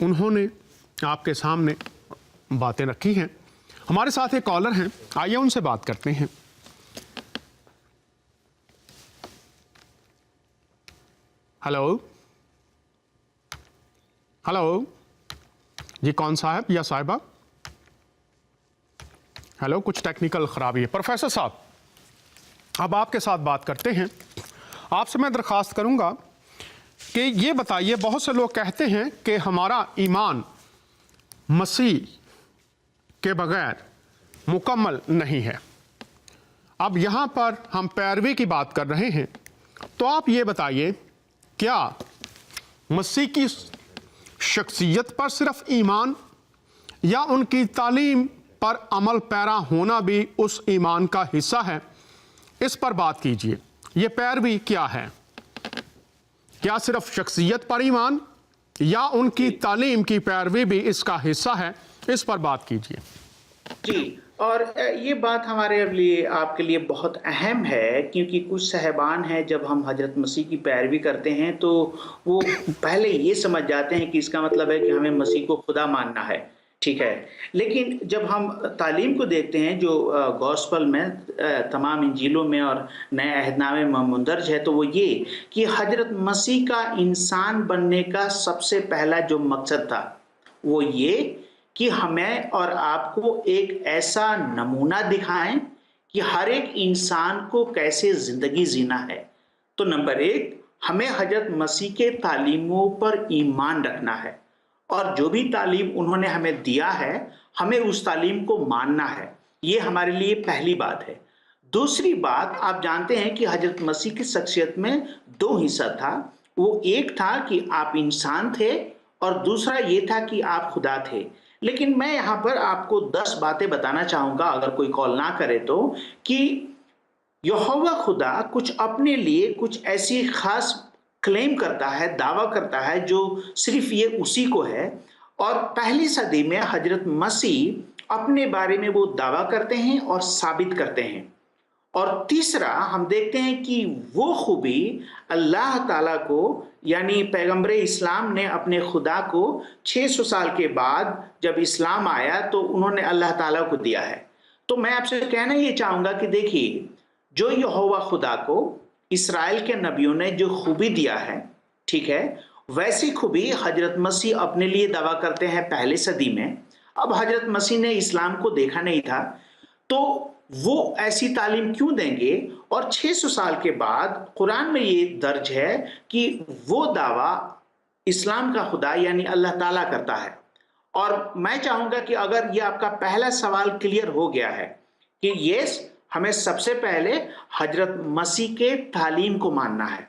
उन्होंने आपके सामने बातें रखी हैं। हमारे साथ एक कॉलर हैं, आइए उनसे बात करते हैं। हेलो हेलो जी, कौन साहब या साहिबा? हेलो, कुछ टेक्निकल खराबी है। प्रोफेसर साहब, अब आपके साथ बात करते हैं। आपसे मैं दरख्वास्त करूंगा कि ये बताइए, बहुत से लोग कहते हैं कि हमारा ईमान मसीह के बगैर मुकम्मल नहीं है। अब यहाँ पर हम पैरवी की बात कर रहे हैं, तो आप ये बताइए, क्या मसीह की शख्सियत पर सिर्फ ईमान या उनकी तालीम पर अमल पैरा होना भी उस ईमान का हिस्सा है? इस पर बात कीजिए। ये पैरवी क्या है? क्या सिर्फ शख्सियत पर ईमान या उनकी तालीम की पैरवी भी इसका हिस्सा है? इस पर बात कीजिए। जी, और ये बात हमारे लिए आपके लिए बहुत अहम है, क्योंकि कुछ साहिबान हैं जब हम हजरत मसीह की पैरवी करते हैं तो वो पहले ये समझ जाते हैं कि इसका मतलब है कि हमें मसीह को खुदा मानना है, ठीक है। लेकिन जब हम तालीम को देखते हैं जो गॉस्पल में तमाम इंजीलों में और नए अहदनामे में मुंदरज है, तो वो ये कि हजरत मसीह का इंसान बनने का सबसे पहला जो मकसद था वो ये कि हमें और आपको एक ऐसा नमूना दिखाएं कि हर एक इंसान को कैसे जिंदगी जीना है। तो नंबर एक, हमें हजरत मसीह के तालीमों पर ईमान रखना है और जो भी तालीम उन्होंने हमें दिया है हमें उस तालीम को मानना है। ये हमारे लिए पहली बात है। दूसरी बात, आप जानते हैं कि हजरत मसीह की शख्सियत में दो हिस्सा था। वो एक था कि आप इंसान थे और दूसरा ये था कि आप खुदा थे। लेकिन मैं यहाँ पर आपको 10 बातें बताना चाहूँगा, अगर कोई कॉल ना करे तो, कि यहोवा खुदा कुछ अपने लिए कुछ ऐसी खास क्लेम करता है, दावा करता है जो सिर्फ ये उसी को है। और पहली सदी में हजरत मसीह अपने बारे में वो दावा करते हैं और साबित करते हैं। और तीसरा, हम देखते हैं कि वो खूबी अल्लाह ताला को, यानी पैगंबर इस्लाम ने अपने खुदा को 600 साल के बाद जब इस्लाम आया तो उन्होंने अल्लाह ताला को दिया है। तो मैं आपसे कहना ये चाहूँगा कि देखिए, जो यहोवा खुदा को इस्राएल के नबियों ने जो खूबी दिया है, ठीक है, वैसी खूबी हजरत मसीह अपने लिए दावा करते हैं पहले सदी में। अब हजरत मसीह ने इस्लाम को देखा नहीं था, तो वो ऐसी तालीम क्यों देंगे? और 600 साल के बाद कुरान में ये दर्ज है कि वो दावा इस्लाम का खुदा यानी अल्लाह ताला करता है। और मैं चाहूँगा कि अगर ये आपका पहला सवाल क्लियर हो गया है कि यस, हमें सबसे पहले हजरत मसीह के तालीम को मानना है,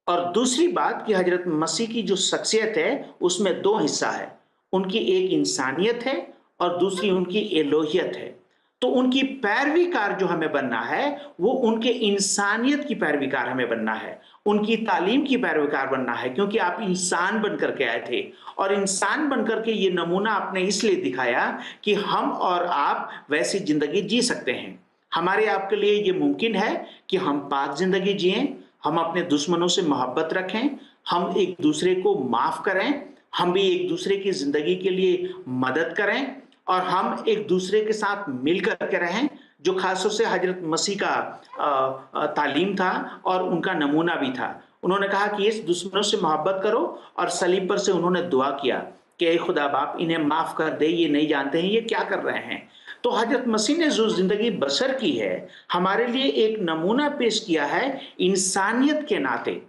और दूसरी बात कि हजरत मसीह की जो शख्सियत है उसमें दो हिस्सा है, उनकी एक इंसानियत है और दूसरी उनकी एलोहियत है। तो उनकी पैरवीकार जो हमें बनना है वो उनके इंसानियत की पैरवीकार हमें बनना है, उनकी तालीम की पैरवीकार बनना है, क्योंकि आप इंसान बनकर के आए थे और इंसान बनकर के ये नमूना आपने इसलिए दिखाया कि हम और आप वैसी जिंदगी जी सकते हैं। हमारे आपके लिए ये मुमकिन है कि हम पाक जिंदगी जिएं, हम अपने दुश्मनों से मोहब्बत रखें, हम एक दूसरे को माफ करें, हम भी एक दूसरे की जिंदगी के लिए मदद करें और हम एक दूसरे के साथ मिलकर के रहें, जो खासतौर से हजरत मसीह का तालीम था और उनका नमूना भी था। उन्होंने कहा कि इस दुश्मनों से मोहब्बत करो, और सलीब पर से उन्होंने दुआ किया कि ऐ खुदा बाप, इन्हें माफ कर दे, ये नहीं जानते हैं ये क्या कर रहे हैं। तो हजरत मसीह ने जो जिंदगी बसर की है हमारे लिए एक नमूना पेश किया है इंसानियत के नाते,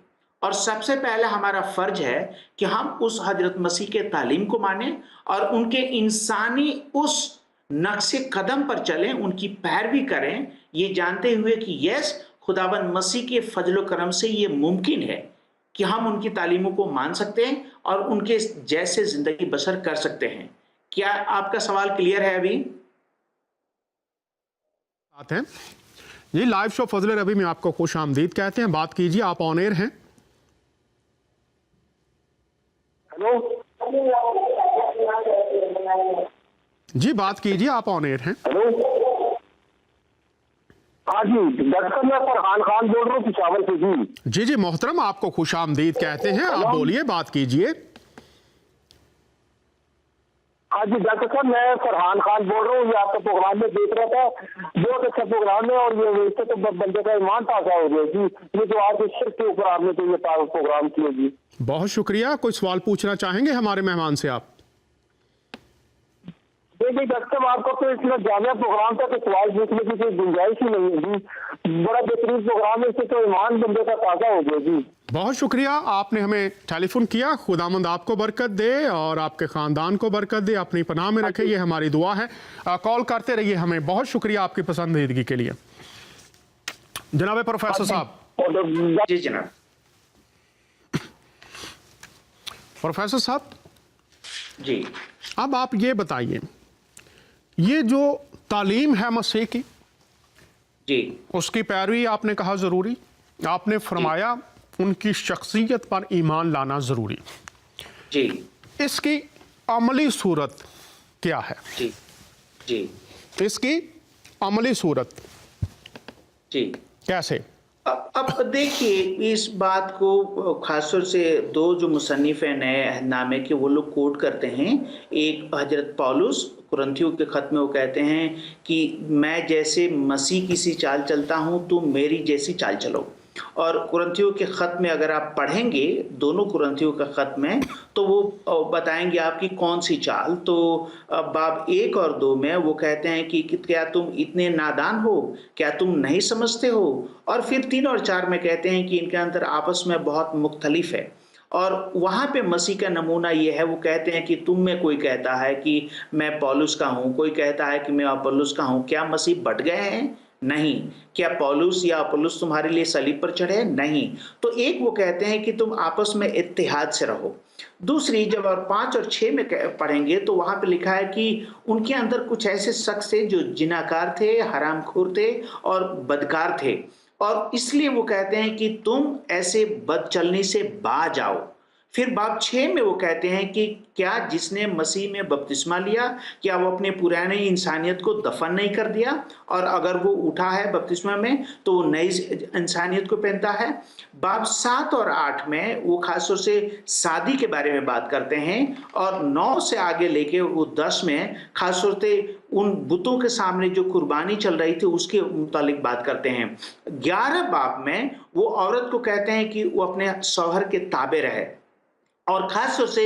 और सबसे पहला हमारा फर्ज है कि हम उस हजरत मसीह के तालीम को मानें और उनके इंसानी उस नक्शे कदम पर चलें, उनकी पैरवी करें, ये जानते हुए कि यस, खुदाबंद मसीह के फजलो करम से ये मुमकिन है कि हम उनकी तालीमों को मान सकते हैं और उनके जैसे जिंदगी बसर कर सकते हैं। क्या आपका सवाल क्लियर है? अभी बात है ये लाइव शो फजल रबी में आपको खुश आमदीद कहते हैं। बात कीजिए, आप ऑन एयर हैं। हेलो जी, बात कीजिए, आप ऑन एयर हैं। हेलो, हाँ जी, दरअसल मैं फरहान खान बोल रहा हूँ पिशावर से। जी जी जी मोहतरम, आपको खुश आमदीद कहते हैं। आप बोलिए, बात कीजिए। हाँ जी, डॉक्टर साहब, मैं फरहान खान बोल रहा हूँ। ये आपका प्रोग्राम में देख रहा था, बहुत अच्छा प्रोग्राम है, और ये इससे तो बंदे का ईमान ताज़ा हो गया जी। ये जो आज शिर्क के ऊपर आपने तो ये प्रोग्राम किया जी, बहुत शुक्रिया। कोई सवाल पूछना चाहेंगे हमारे मेहमान से आप? देखिए डॉक्टर साहब, आपका तो इतना जामिया प्रोग्राम था कि सवाल पूछने की कोई गुंजाइश ही नहीं है जी। बड़ा बेहतरीन प्रोग्राम है, इससे तो ईमान बंदे का ताज़ा हो गया जी। बहुत शुक्रिया, आपने हमें टेलीफोन किया। खुदामंद आपको बरकत दे और आपके ख़ानदान को बरकत दे, अपनी पनाह में रखे, ये हमारी दुआ है। कॉल करते रहिए हमें। बहुत शुक्रिया आपकी पसंदीदगी के लिए। जनाब प्रोफेसर साहब। जी जनाब। प्रोफेसर साहब जी, अब आप ये बताइए, ये जो तालीम है मसीह की, जी उसकी पैरवी आपने कहा ज़रूरी, आपने फरमाया उनकी शख्सियत पर ईमान लाना ज़रूरी। जी इसकी अमली सूरत क्या है? जी जी इसकी अमली सूरत जी कैसे? अब देखिए, इस बात को खासतौर से दो जो मुसन्निफ हैं नए अहदनामे के, वो लोग कोट करते हैं। एक हजरत पौलुस कुरिन्थियों के खत में वो कहते हैं कि मैं जैसे मसीह की सी चाल चलता हूँ, तुम मेरी जैसी चाल चलो। और कुरिन्थियों के खत में अगर आप पढ़ेंगे, दोनों कुरिन्थियों का खत में, तो वो बताएंगे आपकी कौन सी चाल। तो बाब 1 और 2 में वो कहते हैं कि क्या तुम इतने नादान हो, क्या तुम नहीं समझते हो। और फिर 3 और 4 में कहते हैं कि इनके अंदर आपस में बहुत मुख्तलिफ है। और वहाँ पे मसीह का नमूना ये है, वो कहते हैं कि तुम में कोई कहता है कि मैं पौलुस का हूँ, कोई कहता है कि मैं अपुल्लोस का हूँ। क्या मसीह बट गए हैं? नहीं। क्या पौलुस या अपुल्लोस तुम्हारे लिए सलीब पर चढ़े? नहीं। तो एक वो कहते हैं कि तुम आपस में इत्तेहाद से रहो। दूसरी जब और 5 और 6 में पढ़ेंगे तो वहां पे लिखा है कि उनके अंदर कुछ ऐसे शख्स थे जो जिनाकार थे, हरामखोर थे और बदकार थे, और इसलिए वो कहते हैं कि तुम ऐसे बदचलनी से बाज आओ। फिर बाब 6 में वो कहते हैं कि क्या जिसने मसीह में बपतिस्मा लिया, क्या वो अपने पुराने इंसानियत को दफन नहीं कर दिया? और अगर वो उठा है बपतिस्मा में तो वो नई इंसानियत को पहनता है। बाब 7 और 8 में वो खासतौर से शादी के बारे में बात करते हैं, और 9 से आगे लेके वो 10 में खासतौर से उन बुतों के सामने जो कुर्बानी चल रही थी उसके मुतालिक बात करते हैं। 11 बाब में वो औरत को कहते हैं कि वो अपने शौहर के ताबे रहे, और खास तौर से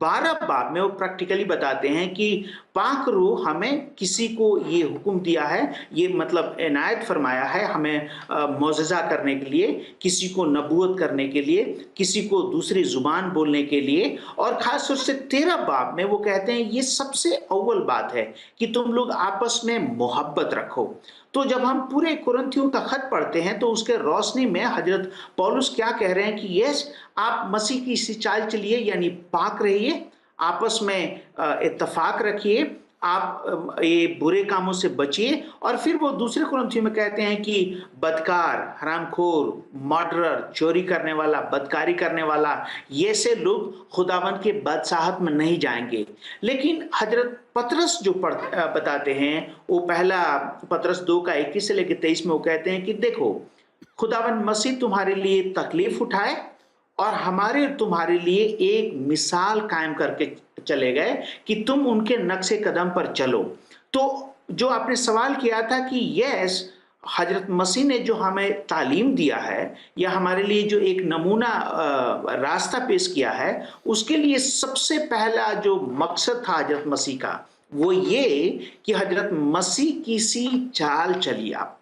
12 बाब में वो प्रैक्टिकली बताते हैं कि पाक रूह हमें किसी को ये हुक्म दिया है, ये मतलब इनायत फरमाया है हमें मौजज़ा करने के लिए, किसी को नबूवत करने के लिए, किसी को दूसरी जुबान बोलने के लिए। और खास तौर से 13 बाब में वो कहते हैं ये सबसे अव्वल बात है कि तुम लोग आपस में मोहब्बत रखो। तो जब हम पूरे कुरिन्थियों का खत पढ़ते हैं तो उसके रोशनी में हजरत पौलुस क्या कह रहे हैं कि यस, आप मसीह की इसी चाल चलिए, यानी पाक रहिए, आपस में इत्तफाक रखिए, आप ये बुरे कामों से बचिए। और फिर वो दूसरे कुरिन्थियों में कहते हैं कि बदकार, हरामखोर, मर्डरर, चोरी करने वाला, बदकारी करने वाला, ये से लोग खुदावंद के बादशाहत में नहीं जाएंगे। लेकिन हजरत पतरस जो बताते हैं, वो पहला पतरस 2 का 21 से लेकर 23 में वो कहते हैं कि देखो, खुदावंद मसीह तुम्हारे लिए तकलीफ उठाए और हमारे तुम्हारे लिए एक मिसाल कायम करके चले गए कि तुम उनके नक्शे कदम पर चलो। तो जो आपने सवाल किया था कि यस, हजरत मसीह ने जो हमें तालीम दिया है या हमारे लिए जो एक नमूना रास्ता पेश किया है, उसके लिए सबसे पहला जो मकसद था हजरत मसीह का, वो ये कि हजरत मसीह की सी चाल चलिए आप,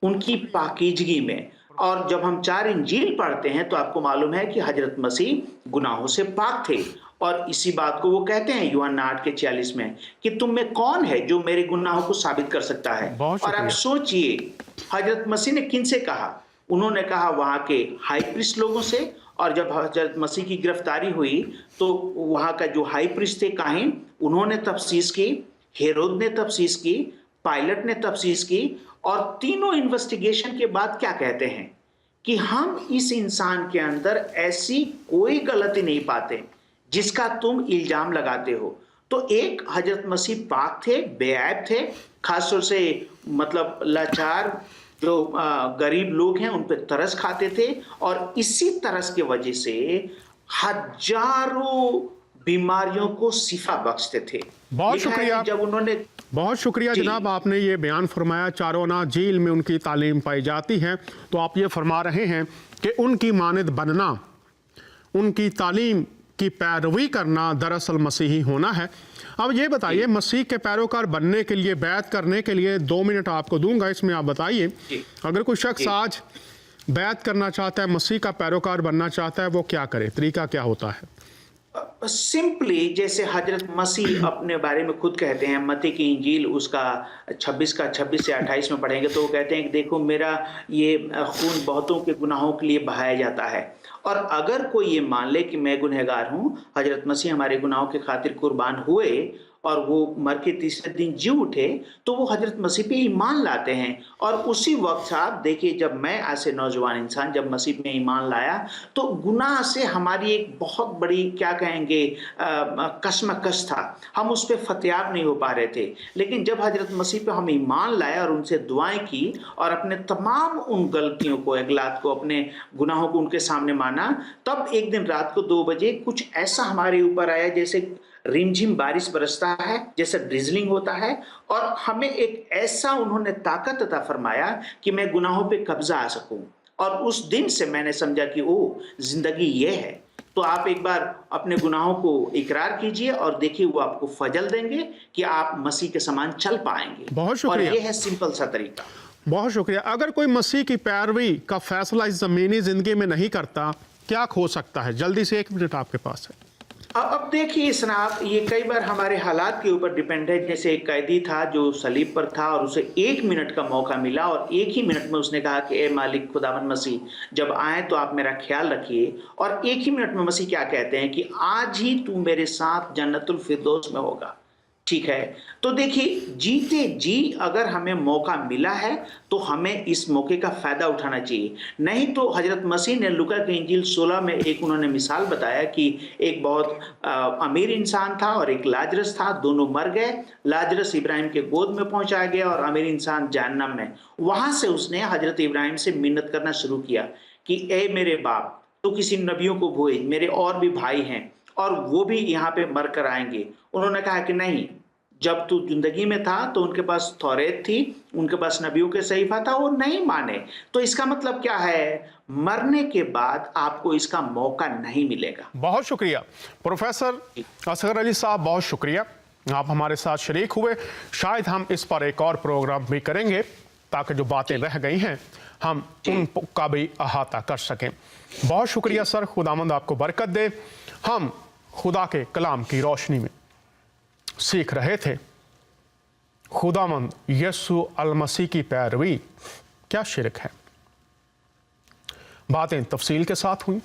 उनकी पाकीजगी में। और जब हम 4 इंजील पढ़ते हैं तो आपको मालूम है कि हजरत मसीह गुनाहों से पाक थे, और इसी बात को वो कहते हैं यूहन्ना 8 के 46 में कि तुम में कौन है जो मेरे गुनाहों को साबित कर सकता है। और आप सोचिए हजरत मसीह ने किन से कहा? उन्होंने कहा वहां के हाई प्रीस्ट लोगों से। और जब हजरत मसीह की गिरफ्तारी हुई तो वहां का जो हाई प्रीस्ट थे काहिन, उन्होंने तफ्सीस की, हेरोद ने तफ्सीस की, पायलट ने तफ्सीस की, और तीनों इन्वेस्टिगेशन के बाद क्या कहते हैं कि हम इस इंसान के अंदर ऐसी कोई गलती नहीं पाते जिसका तुम इल्जाम लगाते हो। तो एक हजरत मसीह पाक थे, बेऐब थे, खासतौर से मतलब लाचार जो गरीब लोग हैं उन पर तरस खाते थे, और इसी तरस के वजह से हजारों बीमारियों को शिफा बख्शते थे। बहुत शुक्रिया। जब उन्होंने बहुत शुक्रिया जनाब, आपने ये बयान फरमाया चारों नाजील में उनकी तालीम पाई जाती है। तो आप ये फरमा रहे हैं कि उनकी मानद बनना, उनकी तालीम की पैरवी करना दरअसल मसीही होना है। अब ये बताइए, मसीह के पैरोकार बनने के लिए, बैत करने के लिए 2 मिनट आपको दूंगा, इसमें आप बताइए अगर कोई शख्स आज बैत करना चाहता है, मसीह का पैरोकार बनना चाहता है, वो क्या करे, तरीका क्या होता है? सिंपली जैसे हजरत मसीह अपने बारे में खुद कहते हैं, मत्ती की इंजील उसका 26 से 28 में पढ़ेंगे तो वो कहते हैं कि देखो, मेरा ये खून बहुतों के गुनाहों के लिए बहाया जाता है, और अगर कोई ये मान ले कि मैं गुनहगार हूँ, हजरत मसीह हमारे गुनाहों के खातिर कुर्बान हुए और वो मर के तीसरे दिन जी उठे, तो वो हजरत मसीह पे ईमान लाते हैं। और उसी वक्त साहब देखिए, जब मैं ऐसे नौजवान इंसान जब मसीह में ईमान लाया, तो गुनाह से हमारी एक बहुत बड़ी क्या कहेंगे कशमकश था। हम उस पर फतेयाब नहीं हो पा रहे थे। लेकिन जब हजरत मसीह पे हम ईमान लाए और उनसे दुआएं की और अपने तमाम उन गलतियों को, अगलात को, अपने गुनाहों को उनके सामने माना, तब एक दिन रात को 2 बजे कुछ ऐसा हमारे ऊपर आया जैसे रिमझिम बारिश बरसता है, जैसे ड्रिजलिंग होता है, और हमें एक ऐसा उन्होंने ताकत अता फरमाया कि मैं गुनाहों पे कब्जा आ सकूं। और उस दिन से मैंने समझा कि ओ जिंदगी ये है। तो आप एक बार अपने गुनाहों को इकरार कीजिए और देखिए वो आपको फजल देंगे कि आप मसीह के समान चल पाएंगे। बहुत शुक्रिया। और ये है सिंपल सा तरीका। बहुत शुक्रिया। अगर कोई मसीह की पैरवी का फैसला इस ज़मीनी ज़िंदगी में नहीं करता, क्या खो सकता है? जल्दी से 1 मिनट आपके पास है। अब देखिए जनाब, ये कई बार हमारे हालात के ऊपर डिपेंड है। जैसे एक कैदी था जो सलीब पर था और उसे 1 मिनट का मौका मिला और 1 ही मिनट में उसने कहा कि ए मालिक खुदावन मसीह, जब आए तो आप मेरा ख्याल रखिए। और 1 ही मिनट में मसीह क्या कहते हैं कि आज ही तू मेरे साथ जन्नतुल फिरदौस में होगा। ठीक है, तो देखिए जीते जी अगर हमें मौका मिला है तो हमें इस मौके का फायदा उठाना चाहिए। नहीं तो हजरत मसीह ने लूका की इंजील 16 में एक उन्होंने मिसाल बताया कि एक बहुत अमीर इंसान था और एक लाजरस था, दोनों मर गए। लाजरस इब्राहिम के गोद में पहुंचा गया और अमीर इंसान जहन्नम में। वहां से उसने हजरत इब्राहिम से मिन्नत करना शुरू किया कि ए मेरे बाप, तो किसी नबियों को भेज, मेरे और भी भाई हैं और वो भी यहाँ पे मर कर आएंगे। उन्होंने कहा कि नहीं, जब तू जिंदगी में था तो उनके पास तौरेत थी, उनके पास नबियों के सहीफा था, वो नहीं माने। तो इसका मतलब क्या है? मरने के बाद आपको इसका मौका नहीं मिलेगा। बहुत शुक्रिया प्रोफेसर असगर अली साहब, बहुत शुक्रिया, आप हमारे साथ शरीक हुए। शायद हम इस पर एक और प्रोग्राम भी करेंगे ताकि जो बातें रह गई हैं हम उनका भी अहाता कर सकें। बहुत शुक्रिया सर, खुदामंद आपको बरकत दे। हम खुदा के कलाम की रोशनी में सीख रहे थे खुदामंद यीशु अल-मसीह की पैरवी क्या शिरक है। बातें तफसील के साथ हुई।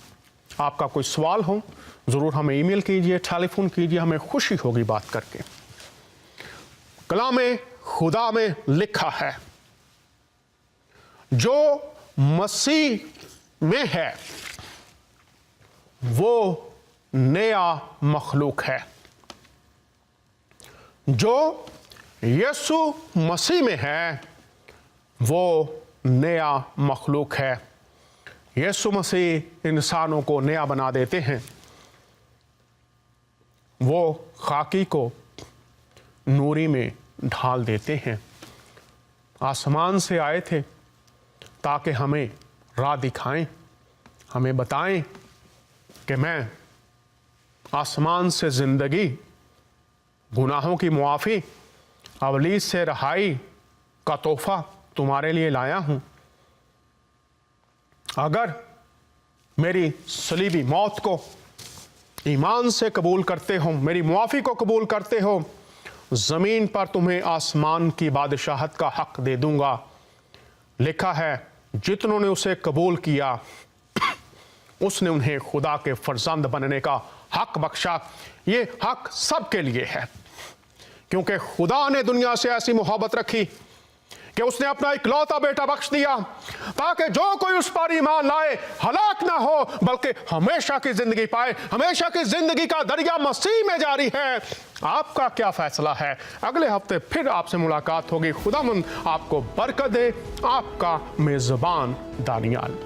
आपका कोई सवाल हो ज़रूर हमें ईमेल कीजिए, टेलीफोन कीजिए, हमें खुशी होगी बात करके। कलाम खुदा में लिखा है, जो मसीह में है वो नया मखलूक है। जो यीशु मसीह में है वो नया मखलूक है। यीशु मसीह इंसानों को नया बना देते हैं। वो खाकी को नूरी में ढाल देते हैं। आसमान से आए थे ताकि हमें राह दिखाएं, हमें बताएं कि मैं आसमान से ज़िंदगी, गुनाहों की मुआफ़ी, अवलीस से रहाई का तोहफ़ा तुम्हारे लिए लाया हूँ। अगर मेरी सलीबी मौत को ईमान से कबूल करते हो, मेरी मुआफ़ी को कबूल करते हो, ज़मीन पर तुम्हें आसमान की बादशाहत का हक़ दे दूँगा। लिखा है, जितनों ने उसे कबूल किया उसने उन्हें खुदा के फर्जंद बनने का हक़ बख्शा। ये हक़ सबके लिए है, क्योंकि खुदा ने दुनिया से ऐसी मोहब्बत रखी कि उसने अपना इकलौता बेटा बख्श दिया ताकि जो कोई उस पर ईमान लाए हलाक ना हो बल्कि हमेशा की जिंदगी पाए। हमेशा की जिंदगी का दरिया मसीह में जारी है। आपका क्या फैसला है? अगले हफ्ते फिर आपसे मुलाकात होगी। खुदावंद आपको बरकत दे। आपका मेजबान दानियाल।